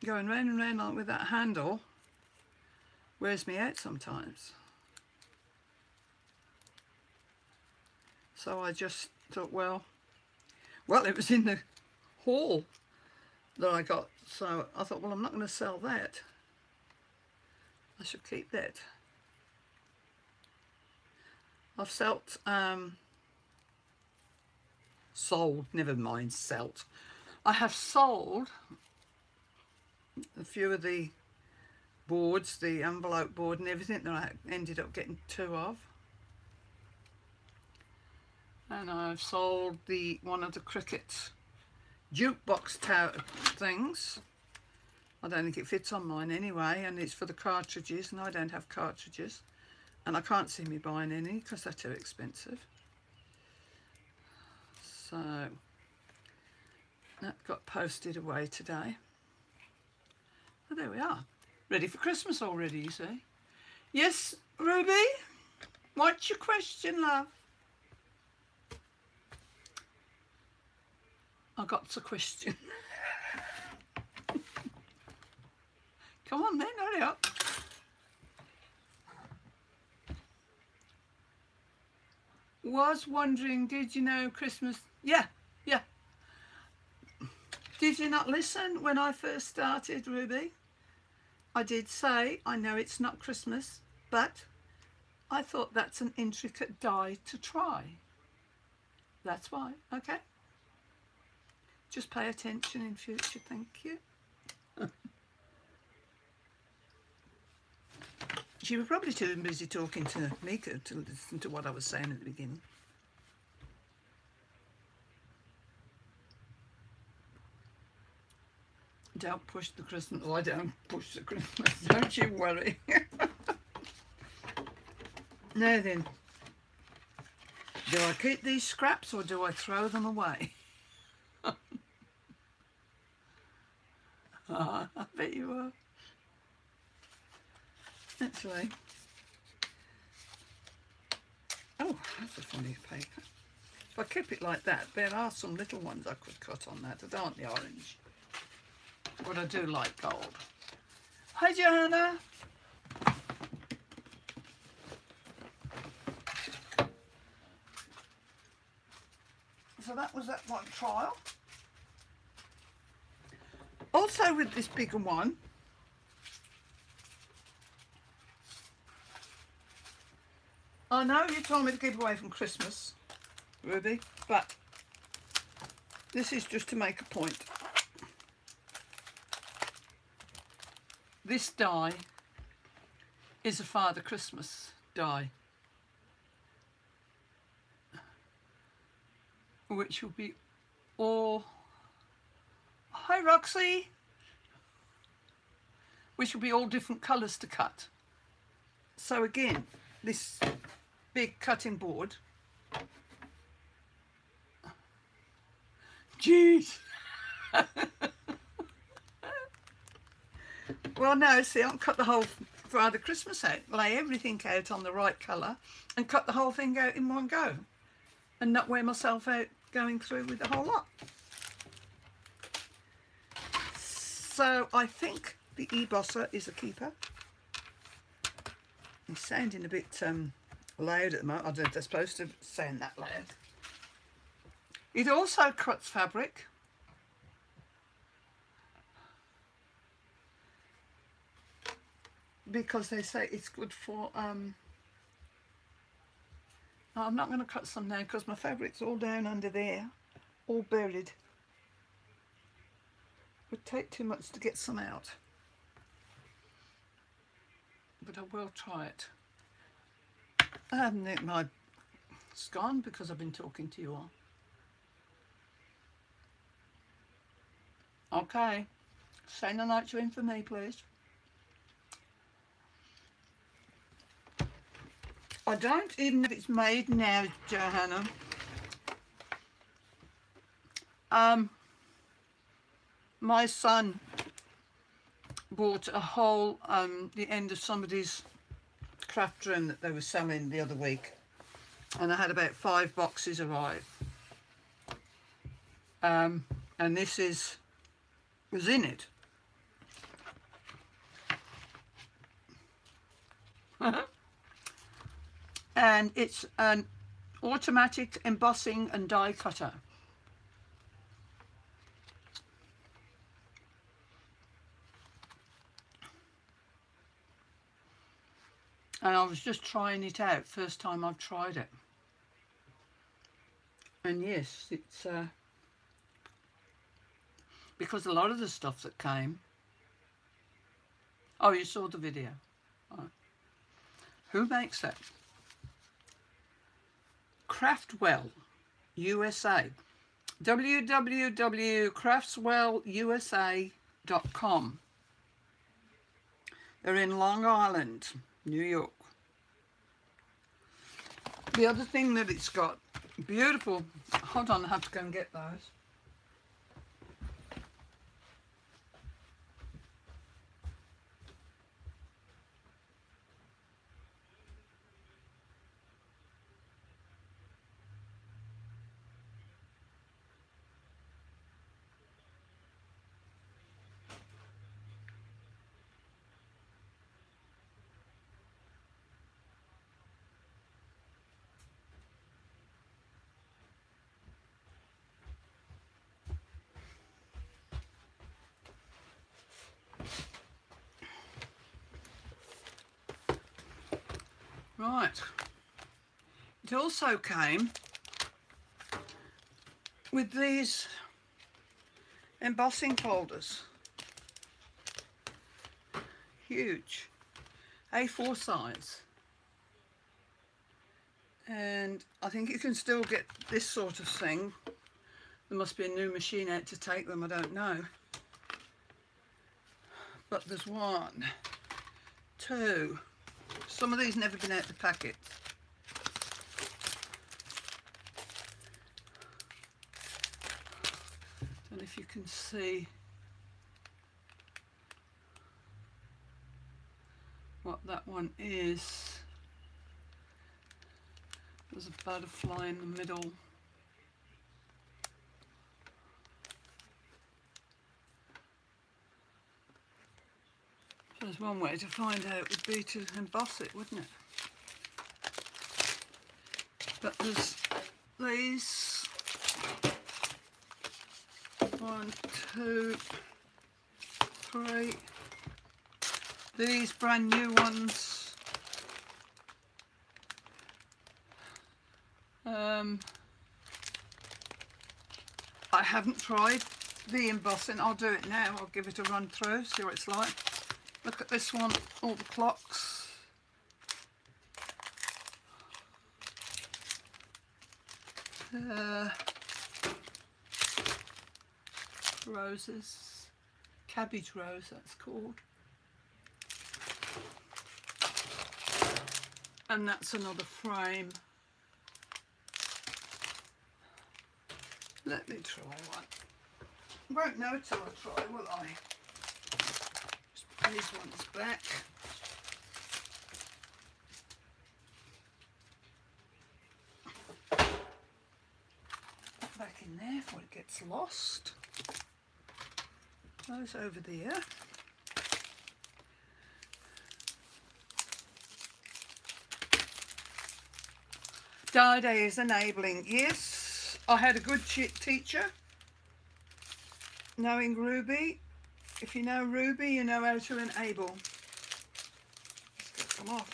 going round and round with that handle wears me out sometimes. So I just thought, well, it was in the haul that I got, so I thought, well, I'm not going to sell that. I should keep that. I've sold, never mind selt. I have sold a few of the boards, the envelope board and everything that I ended up getting 2 of. And I've sold one of the Cricut jukebox tower things. I don't think it fits on mine anyway, and it's for the cartridges, and I don't have cartridges. And I can't see me buying any because they're too expensive. So that got posted away today. Oh, there we are. Ready for Christmas already, you see. Yes, Ruby? What's your question, love? I got the question. Come on then, hurry up. Was wondering, did you know Christmas? Yeah. Did you not listen when I first started, Ruby? I did say, I know it's not Christmas, but I thought that's an intricate die to try. That's why, okay? Just pay attention in future, thank you. She was probably too busy talking to Mika to listen to what I was saying at the beginning. Don't push the Christmas. Oh, I don't push the Christmas. Don't you worry. Now then, do I keep these scraps or do I throw them away? I bet you are. Actually, oh, that's a funny paper. If I keep it like that, there are some little ones I could cut on that that aren't the orange. But I do like gold. Hi, Johanna. So that was that one trial. Also with this bigger one, I know you told me to keep away from Christmas, Ruby, but this is just to make a point. This die is a Father Christmas die, which will be all... Hi, Roxy. which will be all different colours to cut. So again, this big cutting board. Jeez. Well, no, see, I'll cut the whole Father Christmas out, lay everything out on the right colour and cut the whole thing out in one go and not wear myself out going through with the whole lot. So I think the e-bosser is a keeper. It's sounding a bit loud at the moment. I don't know if they're supposed to sound that loud. It also cuts fabric. Because they say it's good for, I'm not going to cut some now because my fabric's all down under there, all buried. It would take too much to get some out. But I will try it. It's gone because I've been talking to you all. Okay, say no nitro in for me, please. I don't even know if it's made now, Johanna. My son bought a whole, the end of somebody's craft room that they were selling the other week. And I had about 5 boxes arrive. And this was in it. And it's an automatic embossing and die cutter. And I was just trying it out, first time I've tried it. And yes, it's because a lot of the stuff that came. Oh, you saw the video. Oh. Who makes that? Craftwell USA. www.craftswellusa.com. They're in Long Island, New York. The other thing that it's got, beautiful, hold on, I have to go and get those. Right, it also came with these embossing folders, huge, A4 size, and I think you can still get this sort of thing. There must be a new machine out to take them, I don't know, but there's 1, 2, some of these never been out the packet. Don't know if you can see what that one is. There's a butterfly in the middle. There's one way to find out would be to emboss it, wouldn't it? But there's these 1, 2, 3. These brand new ones. I haven't tried the embossing. I'll do it now. I'll give it a run through, see what it's like. Look at this one, all the clocks. Roses, cabbage rose that's called. And that's another frame. Let me try one. Won't know till I try, will I? Just put these ones back. Back in there before it gets lost. Those over there. Dada is enabling. Yes, I had a good teacher. Knowing Ruby. If you know Ruby, you know how to enable. Let's get them off.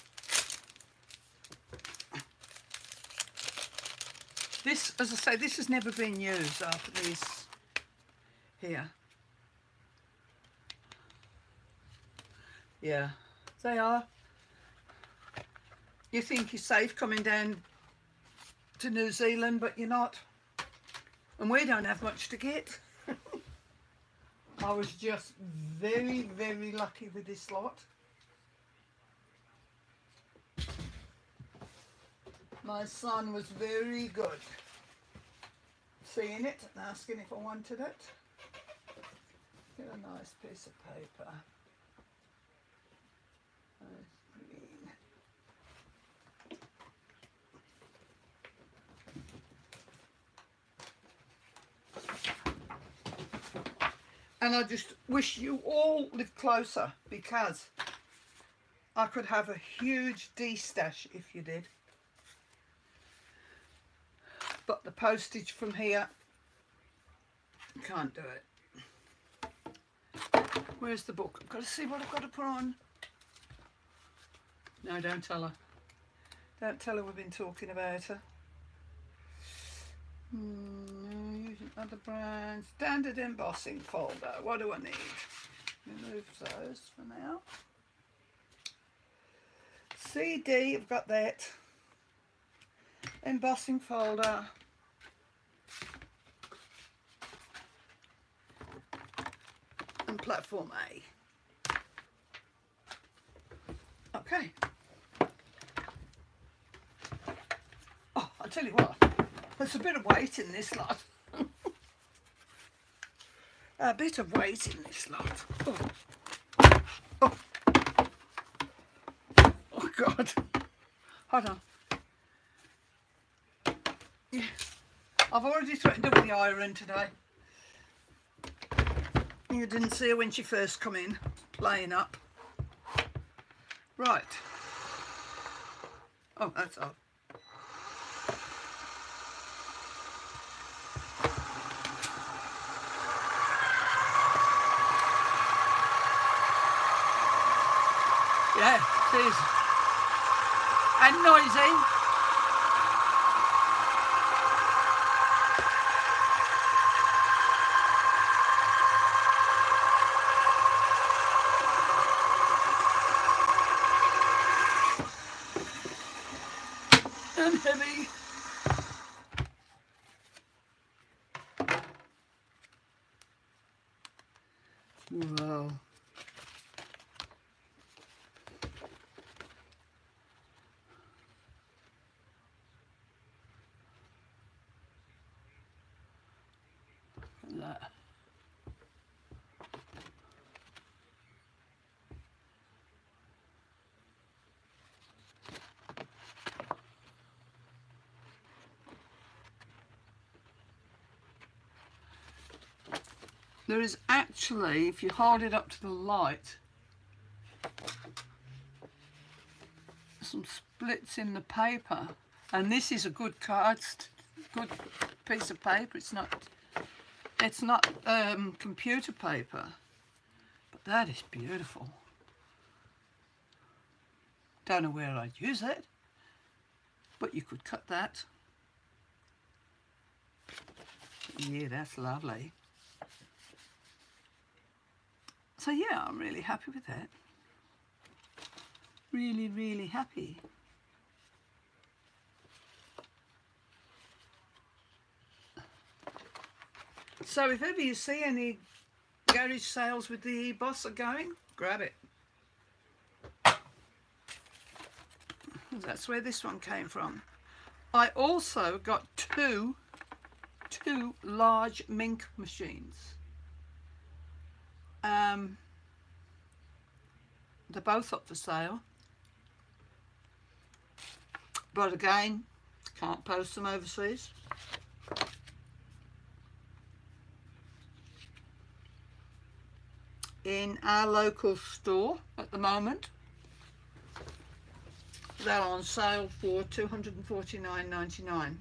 This, as I say, this has never been used after these here. Yeah, they are. You think you're safe coming down to New Zealand, but you're not. And we don't have much to get. I was just very, very lucky with this lot. My son was very good seeing it and asking if I wanted it. Get a nice piece of paper. Nice green. And I just wish you all lived closer, because I could have a huge D-stash if you did. But the postage from here, can't do it. Where's the book? I've got to see what I've got to put on. No, don't tell her. Don't tell her we've been talking about her. Using other brands. Standard embossing folder. What do I need? Remove those for now. CD, I've got that. Embossing folder. And platform A. Okay. Oh, I'll tell you what. There's a bit of weight in this lot. A bit of weight in this lot. Oh. Oh. Oh God. Hold on. Yeah. I've already threatened her with the iron today. You didn't see her when she first come in, playing up. Right. Oh, that's off. Yeah, it is. And noisy. And heavy. Wow. That. There is actually, if you hold it up to the light, some splits in the paper, and this is a good card, good piece of paper. It's not computer paper, but that is beautiful. Don't know where I'd use it, but you could cut that. Yeah, that's lovely. So yeah, I'm really happy with that. Really, really happy. So if ever you see any garage sales with the eBoss are going, grab it. That's where this one came from. I also got two large mink machines. They're both up for sale, but again, can't post them overseas. In our local store at the moment, they're on sale for $249.99.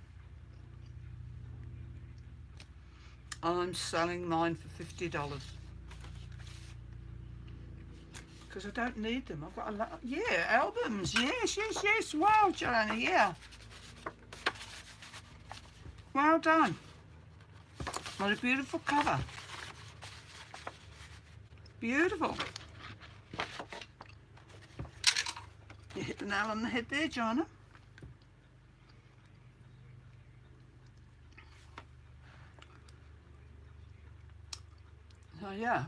I'm selling mine for $50 because I don't need them. I've got a lot. Yeah, albums. Yes, yes, yes. Wow, Joanna. Yeah. Well done. What a beautiful cover. Beautiful. You hit the nail on the head there, Joanna. So yeah.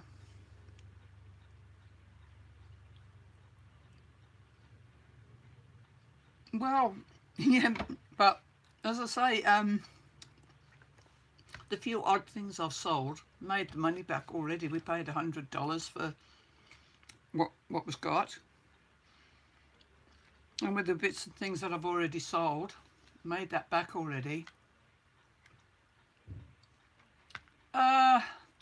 Well, yeah, but as I say, the few odd things I've sold made the money back already. We paid $100 for what was got, and with the bits and things that I've already sold, made that back already.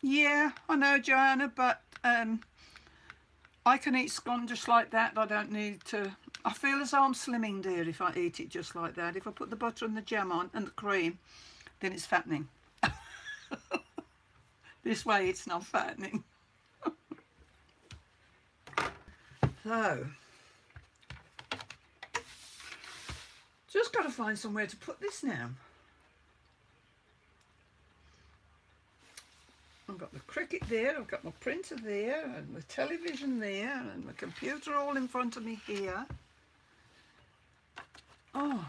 Yeah, I know, Joanna, but I can eat scone just like that. I don't need to. I feel as though I'm slimming, dear, if I eat it just like that. If I put the butter and the jam on and the cream, then it's fattening. This way it's not fattening. So, just got to find somewhere to put this now. I've got the Cricut there, I've got my printer there, and the television there, and my computer all in front of me here. Oh,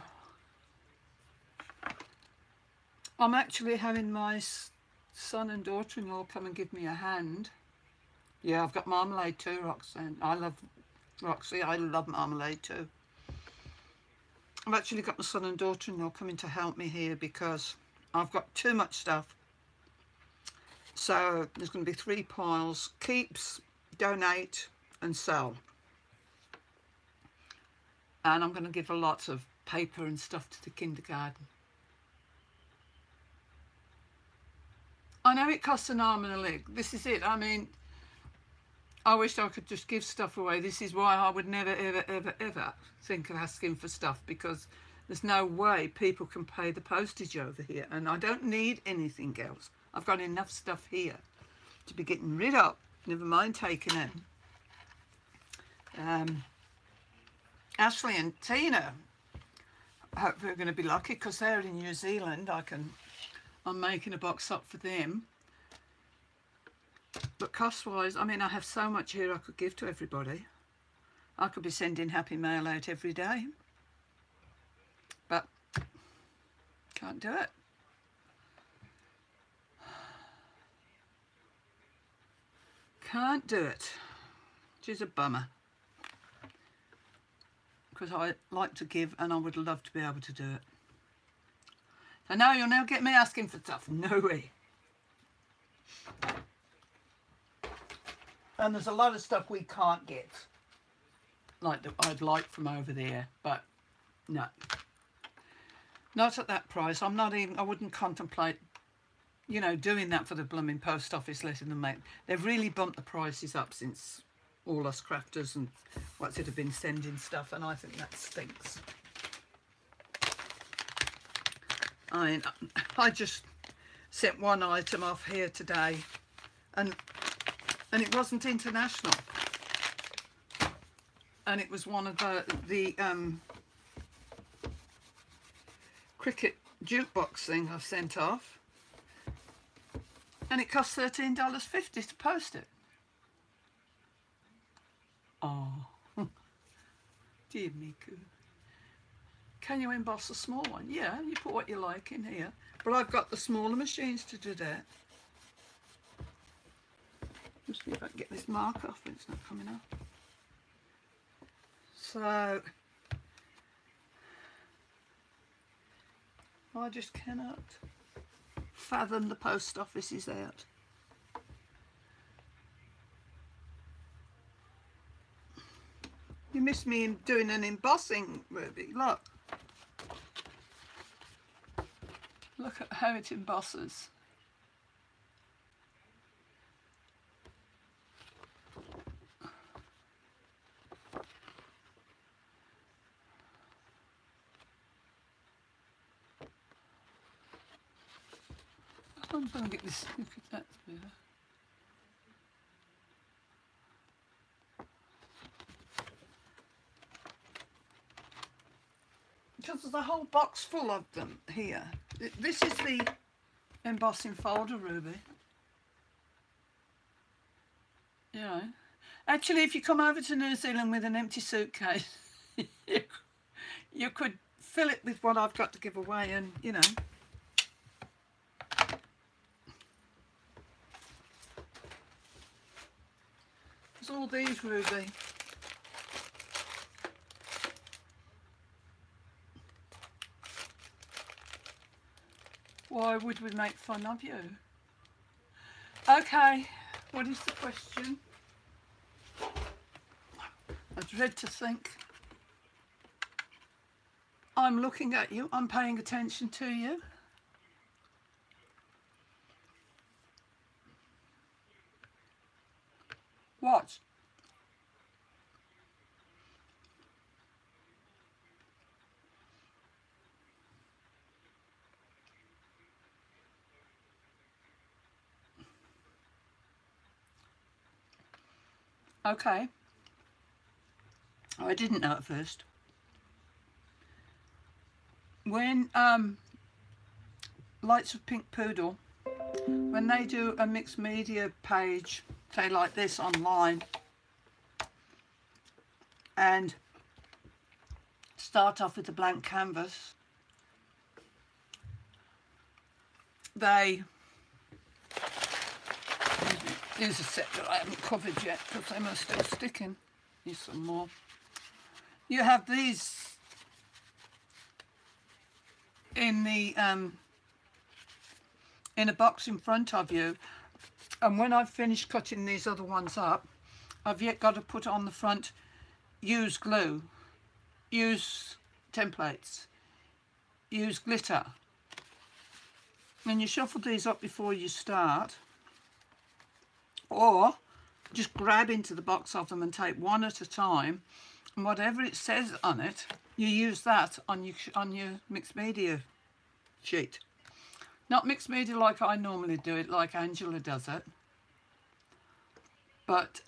I'm actually having my son and daughter-in-law come and give me a hand. Yeah, I've got marmalade too, Roxanne. Roxy, I love marmalade too. I've actually got my son and daughter-in-law coming to help me here because I've got too much stuff. So there's going to be 3 piles: keeps, donate and sell. And I'm going to give a lot of paper and stuff to the kindergarten. I know it costs an arm and a leg. This is it. I mean, I wish I could just give stuff away. This is why I would never, ever, ever, ever think of asking for stuff, because there's no way people can pay the postage over here. And I don't need anything else. I've got enough stuff here to be getting rid of, never mind taking in. Ashley and Tina, I hope we're going to be lucky because they're in New Zealand. I'm making a box up for them. But cost-wise, I mean, I have so much here I could give to everybody. I could be sending Happy Mail out every day. But can't do it. Can't do it, which is a bummer, because I like to give and I would love to be able to do it. So now you'll never get me asking for stuff, no way. And there's a lot of stuff we can't get, like that I'd like from over there, but no, not at that price. I wouldn't contemplate, you know, doing that for the blooming post office, letting them make. They've really bumped the prices up since all us crafters and what's it have been sending stuff, and I think that stinks. I mean, I just sent one item off here today, and it wasn't international, and it was one of the Cricut jukebox thing I've sent off. And it cost $13.50 to post it. Oh, dear Miku. Can you emboss a small one? Yeah, you put what you like in here. But I've got the smaller machines to do that. Just see if I can get this mark off, but it's not coming off. So, I just cannot fathom the post office is out. You missed me in doing an embossing, Ruby. Look. Look at how it embosses. I'm going to get this. Look at that there. Because there's a whole box full of them here. This is the embossing folder, Ruby. You know, actually, if you come over to New Zealand with an empty suitcase, you could fill it with what I've got to give away, and you know. There's all these, Ruby. Why would we make fun of you? Okay, what is the question? I dread to think. I'm looking at you. I'm paying attention to you. What? Okay. Oh, I didn't know at first. When Lights of Pink Poodle, when they do a mixed media page, say like this online, and start off with a blank canvas, they, here's a set that I haven't covered yet because they are still sticking. Here's some more. You have these in the in a box in front of you, and when I've finished cutting these other ones up, I've yet got to put on the front, use glue, use templates, use glitter. And you shuffle these up before you start, or just grab into the box of them and take one at a time, and whatever it says on it, you use that on your mixed media sheet. Not mixed media like I normally do it, like Angela does it, but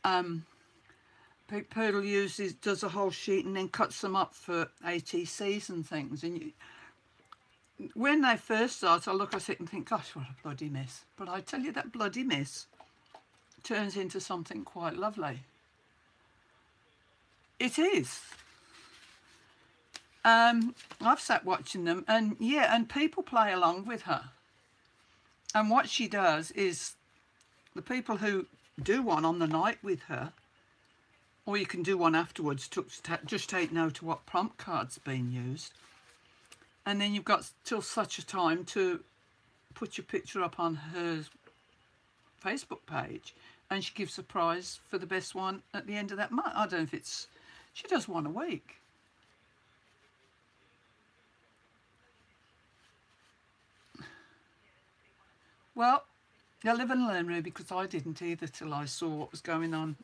Pink Poodle does a whole sheet and then cuts them up for ATCs and things. And when they first start, I look at it and think, gosh, what a bloody mess. But I tell you, that bloody mess turns into something quite lovely. It is. I've sat watching them, and yeah, and people play along with her. And what she does is, the people who do one on the night with her, or you can do one afterwards, just take note of what prompt card's been used. And then you've got till such a time to put your picture up on her Facebook page, and she gives a prize for the best one at the end of that month. I don't know if it's, she does one a week. Well, you live and learn, Ruby, because I didn't either till I saw what was going on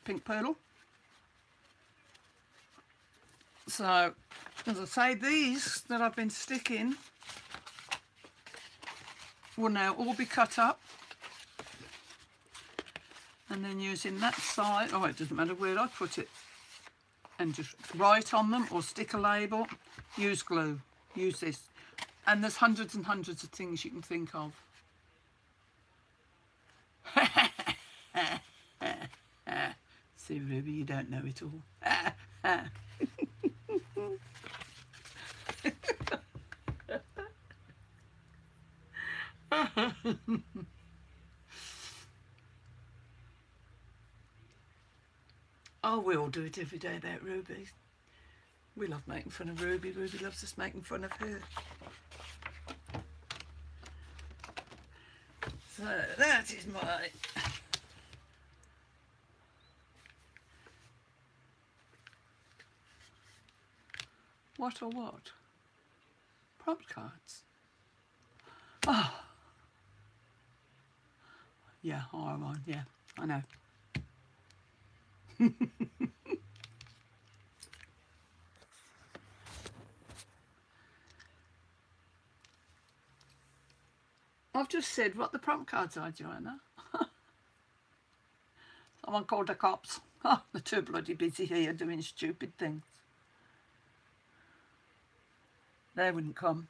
Pink Poodle. So, as I say, these that I've been sticking will now all be cut up, and then using that side, oh, it doesn't matter where I put it, and just write on them or stick a label, use glue, use this. And there's hundreds and hundreds of things you can think of. See, Ruby, you don't know it all. Oh, we all do it every day about Ruby. We love making fun of Ruby. Ruby loves us making fun of her. So that is my... What or what? Prompt cards. Oh. Yeah, R1, yeah, I know. I've just said what the prompt cards are, Joanna. Someone called the cops. Oh, they're too bloody busy here doing stupid things. They wouldn't come.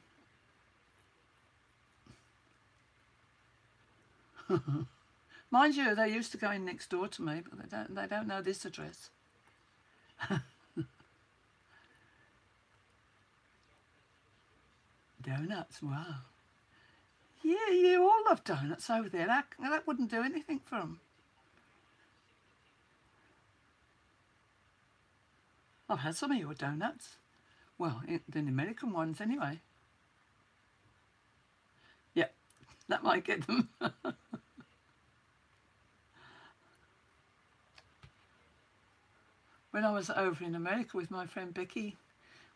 Mind you, they used to go in next door to me, but they don't know this address. Donuts, wow. Yeah, you all love donuts over there. That wouldn't do anything for them. I've had some of your donuts. Well, the American ones anyway. Yeah, that might get them. When I was over in America with my friend Becky,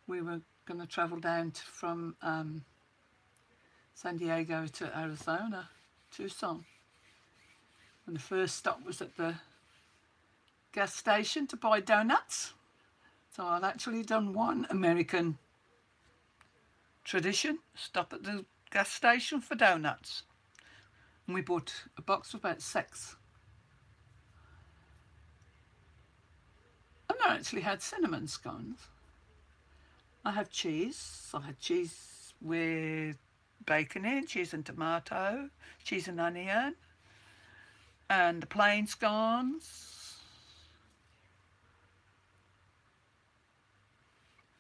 we were going to travel down from San Diego to Arizona, Tucson. And the first stop was at the gas station to buy donuts. So I'd actually done one American tradition, stop at the gas station for donuts. And we bought a box of about 6. I've not actually had cinnamon scones. I have cheese. I had cheese with bacon in, cheese and tomato, cheese and onion, and the plain scones.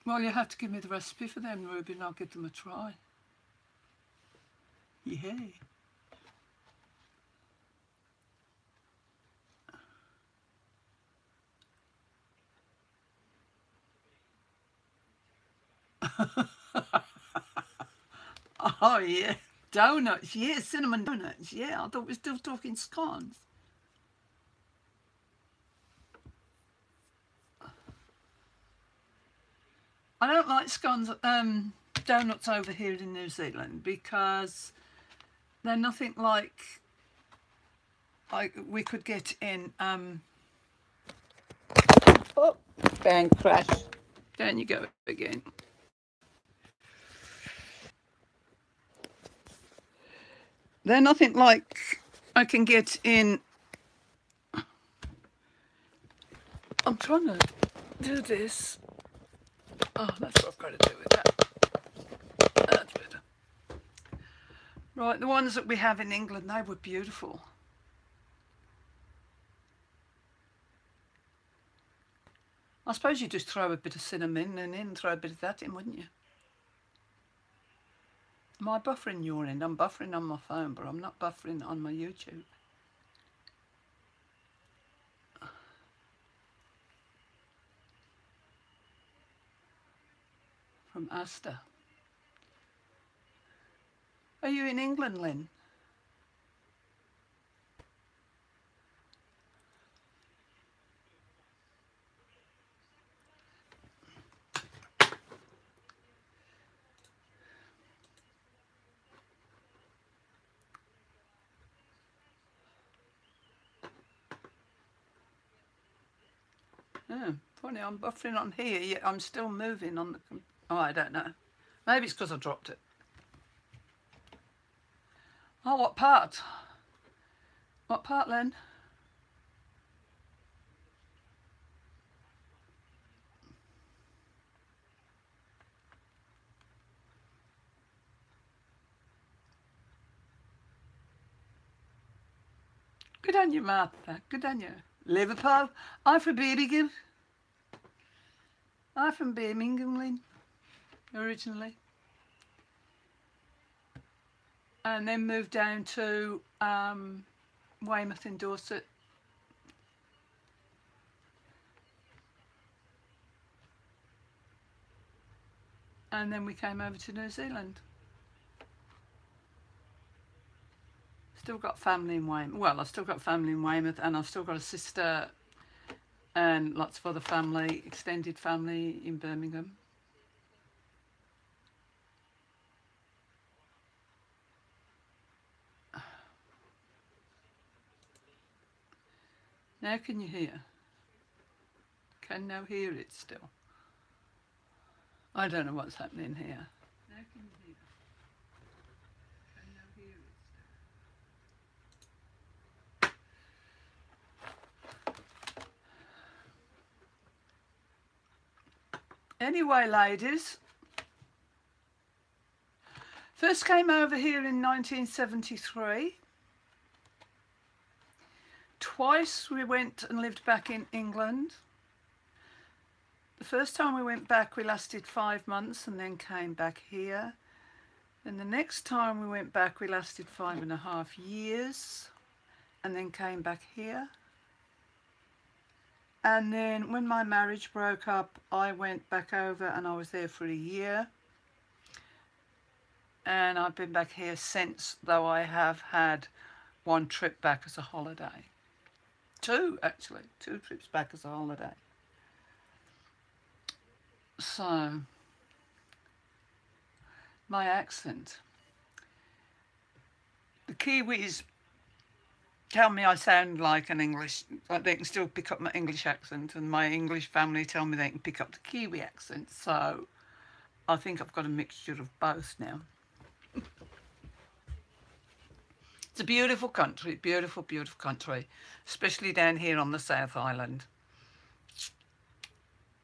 Well, you have to give me the recipe for them, Ruby, and I'll give them a try. Yay. Oh yeah, donuts, yeah, cinnamon donuts, yeah. I thought we were still talking scones. I don't like scones, donuts over here in New Zealand because they're nothing like we could get in. Oh, bang, crash. Down you go again. They're nothing like I can get in. I'm trying to do this. Oh, that's what I've got to do with that. That's better. Right, the ones that we have in England, they were beautiful. I suppose you just throw a bit of cinnamon in, throw a bit of that in, wouldn't you? Am I buffering your end? I'm buffering on my phone, but I'm not buffering on my YouTube. From Asta. Are you in England, Lynn? Oh, funny, I'm buffering on here, yet I'm still moving on the... Oh, I don't know. Maybe it's because I dropped it. Oh, what part? What part, Len? Good on you, Martha. Good on you. Liverpool. I'm from Birmingham. I'm from Birmingham, Lynn, originally. And then moved down to Weymouth in Dorset. And then we came over to New Zealand. Still got family in Weymouth. Well, I've still got family in Weymouth, and I've still got a sister and lots of other family, extended family in Birmingham. Now can you hear? Can now hear it still? I don't know what's happening here. Now can you hear? Can now hear it still? Anyway, ladies, first came over here in 1973. Twice we went and lived back in England. The first time we went back, we lasted 5 months and then came back here. Then the next time we went back, we lasted 5.5 years and then came back here. And then when my marriage broke up, I went back over and I was there for a year. And I've been back here since, though I have had 1 trip back as a holiday. 2, actually. 2 trips back as a holiday. So, my accent. The Kiwis tell me I sound like an English, like they can still pick up my English accent, and my English family tell me they can pick up the Kiwi accent. So, I think I've got a mixture of both now. It's a beautiful country, beautiful, beautiful country, especially down here on the South Island.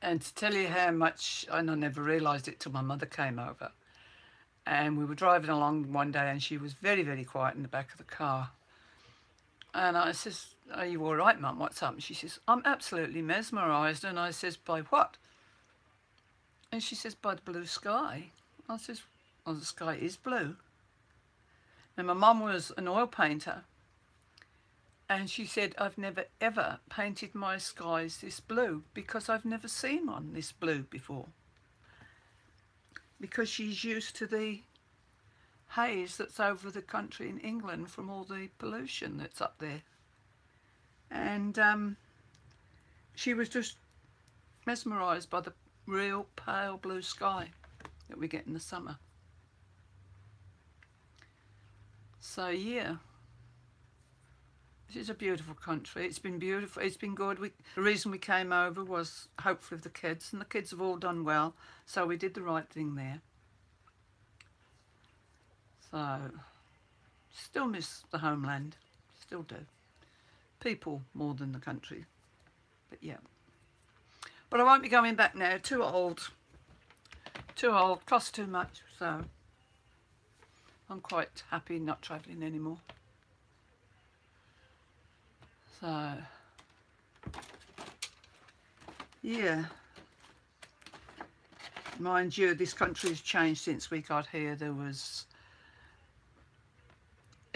And to tell you how much, and I never realised it till my mother came over. And we were driving along one day and she was very, very quiet in the back of the car. And I says, "Are you all right, Mum? What's up?" And she says, "I'm absolutely mesmerised." And I says, "By what?" And she says, "By the blue sky." I says, "Well, the sky is blue." And my mum was an oil painter. And she said, "I've never ever painted my skies this blue because I've never seen one this blue before." Because she's used to the haze that's over the country in England from all the pollution that's up there. And she was just mesmerised by the real pale blue sky that we get in the summer. So yeah. This is a beautiful country. It's been beautiful. It's been good. The reason we came over was hopefully the kids, and the kids have all done well. So we did the right thing there. So, still miss the homeland. Still do. People more than the country. But yeah. But I won't be going back now. Too old. Too old. Costs too much. So, I'm quite happy not travelling anymore. So, yeah, mind you, this country has changed since we got here. It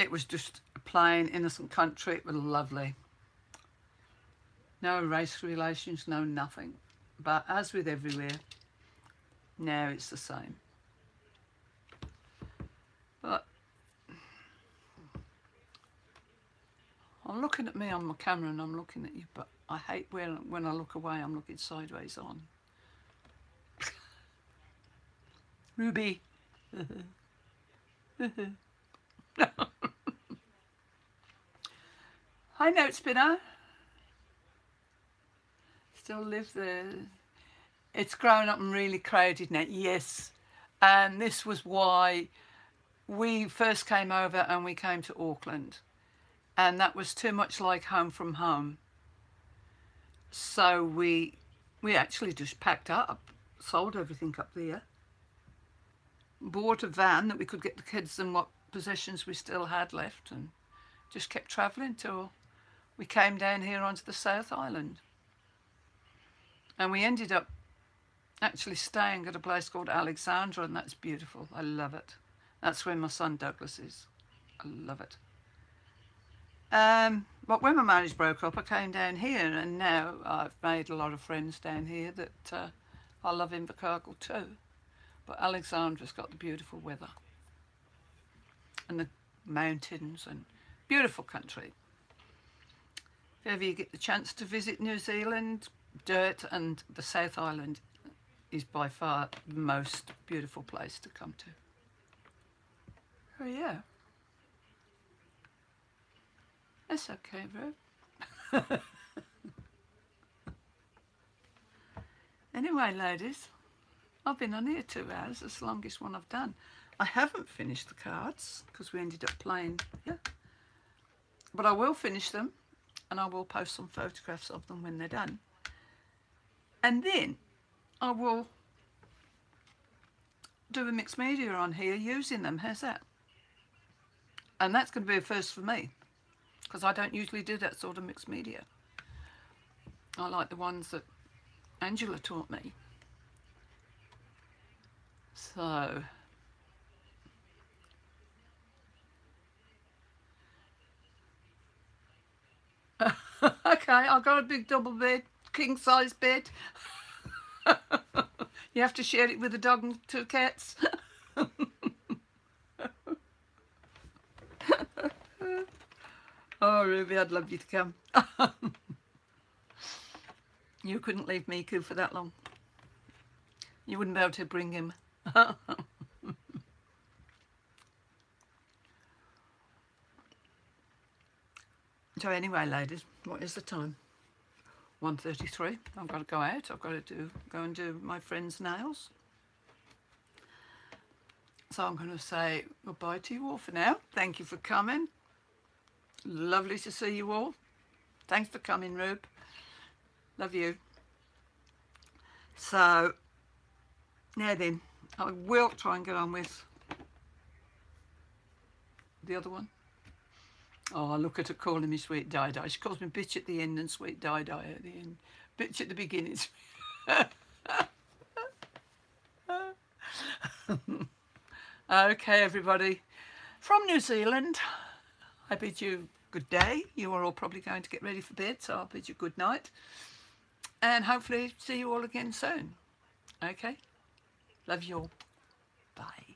was just a plain, innocent country. It was lovely. No race relations, no nothing. But as with everywhere, now it's the same. But I'm looking at me on my camera and I'm looking at you, but I hate when I look away, I'm looking sideways on. Ruby. Hi, Note Spinner. Still live there. It's grown up and really crowded now. Yes. And this was why we first came over and we came to Auckland. And that was too much like home from home. So we actually just packed up, sold everything up there, bought a van that we could get the kids and what possessions we still had left, and just kept travelling till we came down here onto the South Island. And we ended up actually staying at a place called Alexandra, and that's beautiful. I love it. That's where my son Douglas is. I love it. But when my marriage broke up, I came down here, and now I've made a lot of friends down here that I love Invercargill too. But Alexandra's got the beautiful weather and the mountains and beautiful country. If ever you get the chance to visit New Zealand, Dirt and the South Island is by far the most beautiful place to come to. Oh yeah. That's okay, bro. Anyway, ladies, I've been on here 2 hours, that's the longest one I've done. I haven't finished the cards because we ended up playing, yeah. But I will finish them and I will post some photographs of them when they're done. And then I will do a mixed media on here using them. How's that? And that's going to be a first for me because I don't usually do that sort of mixed media. I like the ones that Angela taught me. So okay, I've got a big double bed, king size bed. You have to share it with a dog and 2 cats. Oh, Ruby, I'd love you to come. You couldn't leave Miku for that long. You wouldn't be able to bring him. So anyway, ladies, what is the time? 1:33. I've got to go out. I've got to go and do my friend's nails. So I'm going to say goodbye to you all for now. Thank you for coming. Lovely to see you all. Thanks for coming, Rube. Love you. So now then, I will try and get on with the other one. Oh, look at her calling me Sweet Di-Di. She calls me bitch at the end and Sweet Di-Di at the end. Bitch at the beginning. Okay, everybody. From New Zealand, I bid you good day. You are all probably going to get ready for bed, so I'll bid you good night. And hopefully see you all again soon. Okay? Love you all. Bye.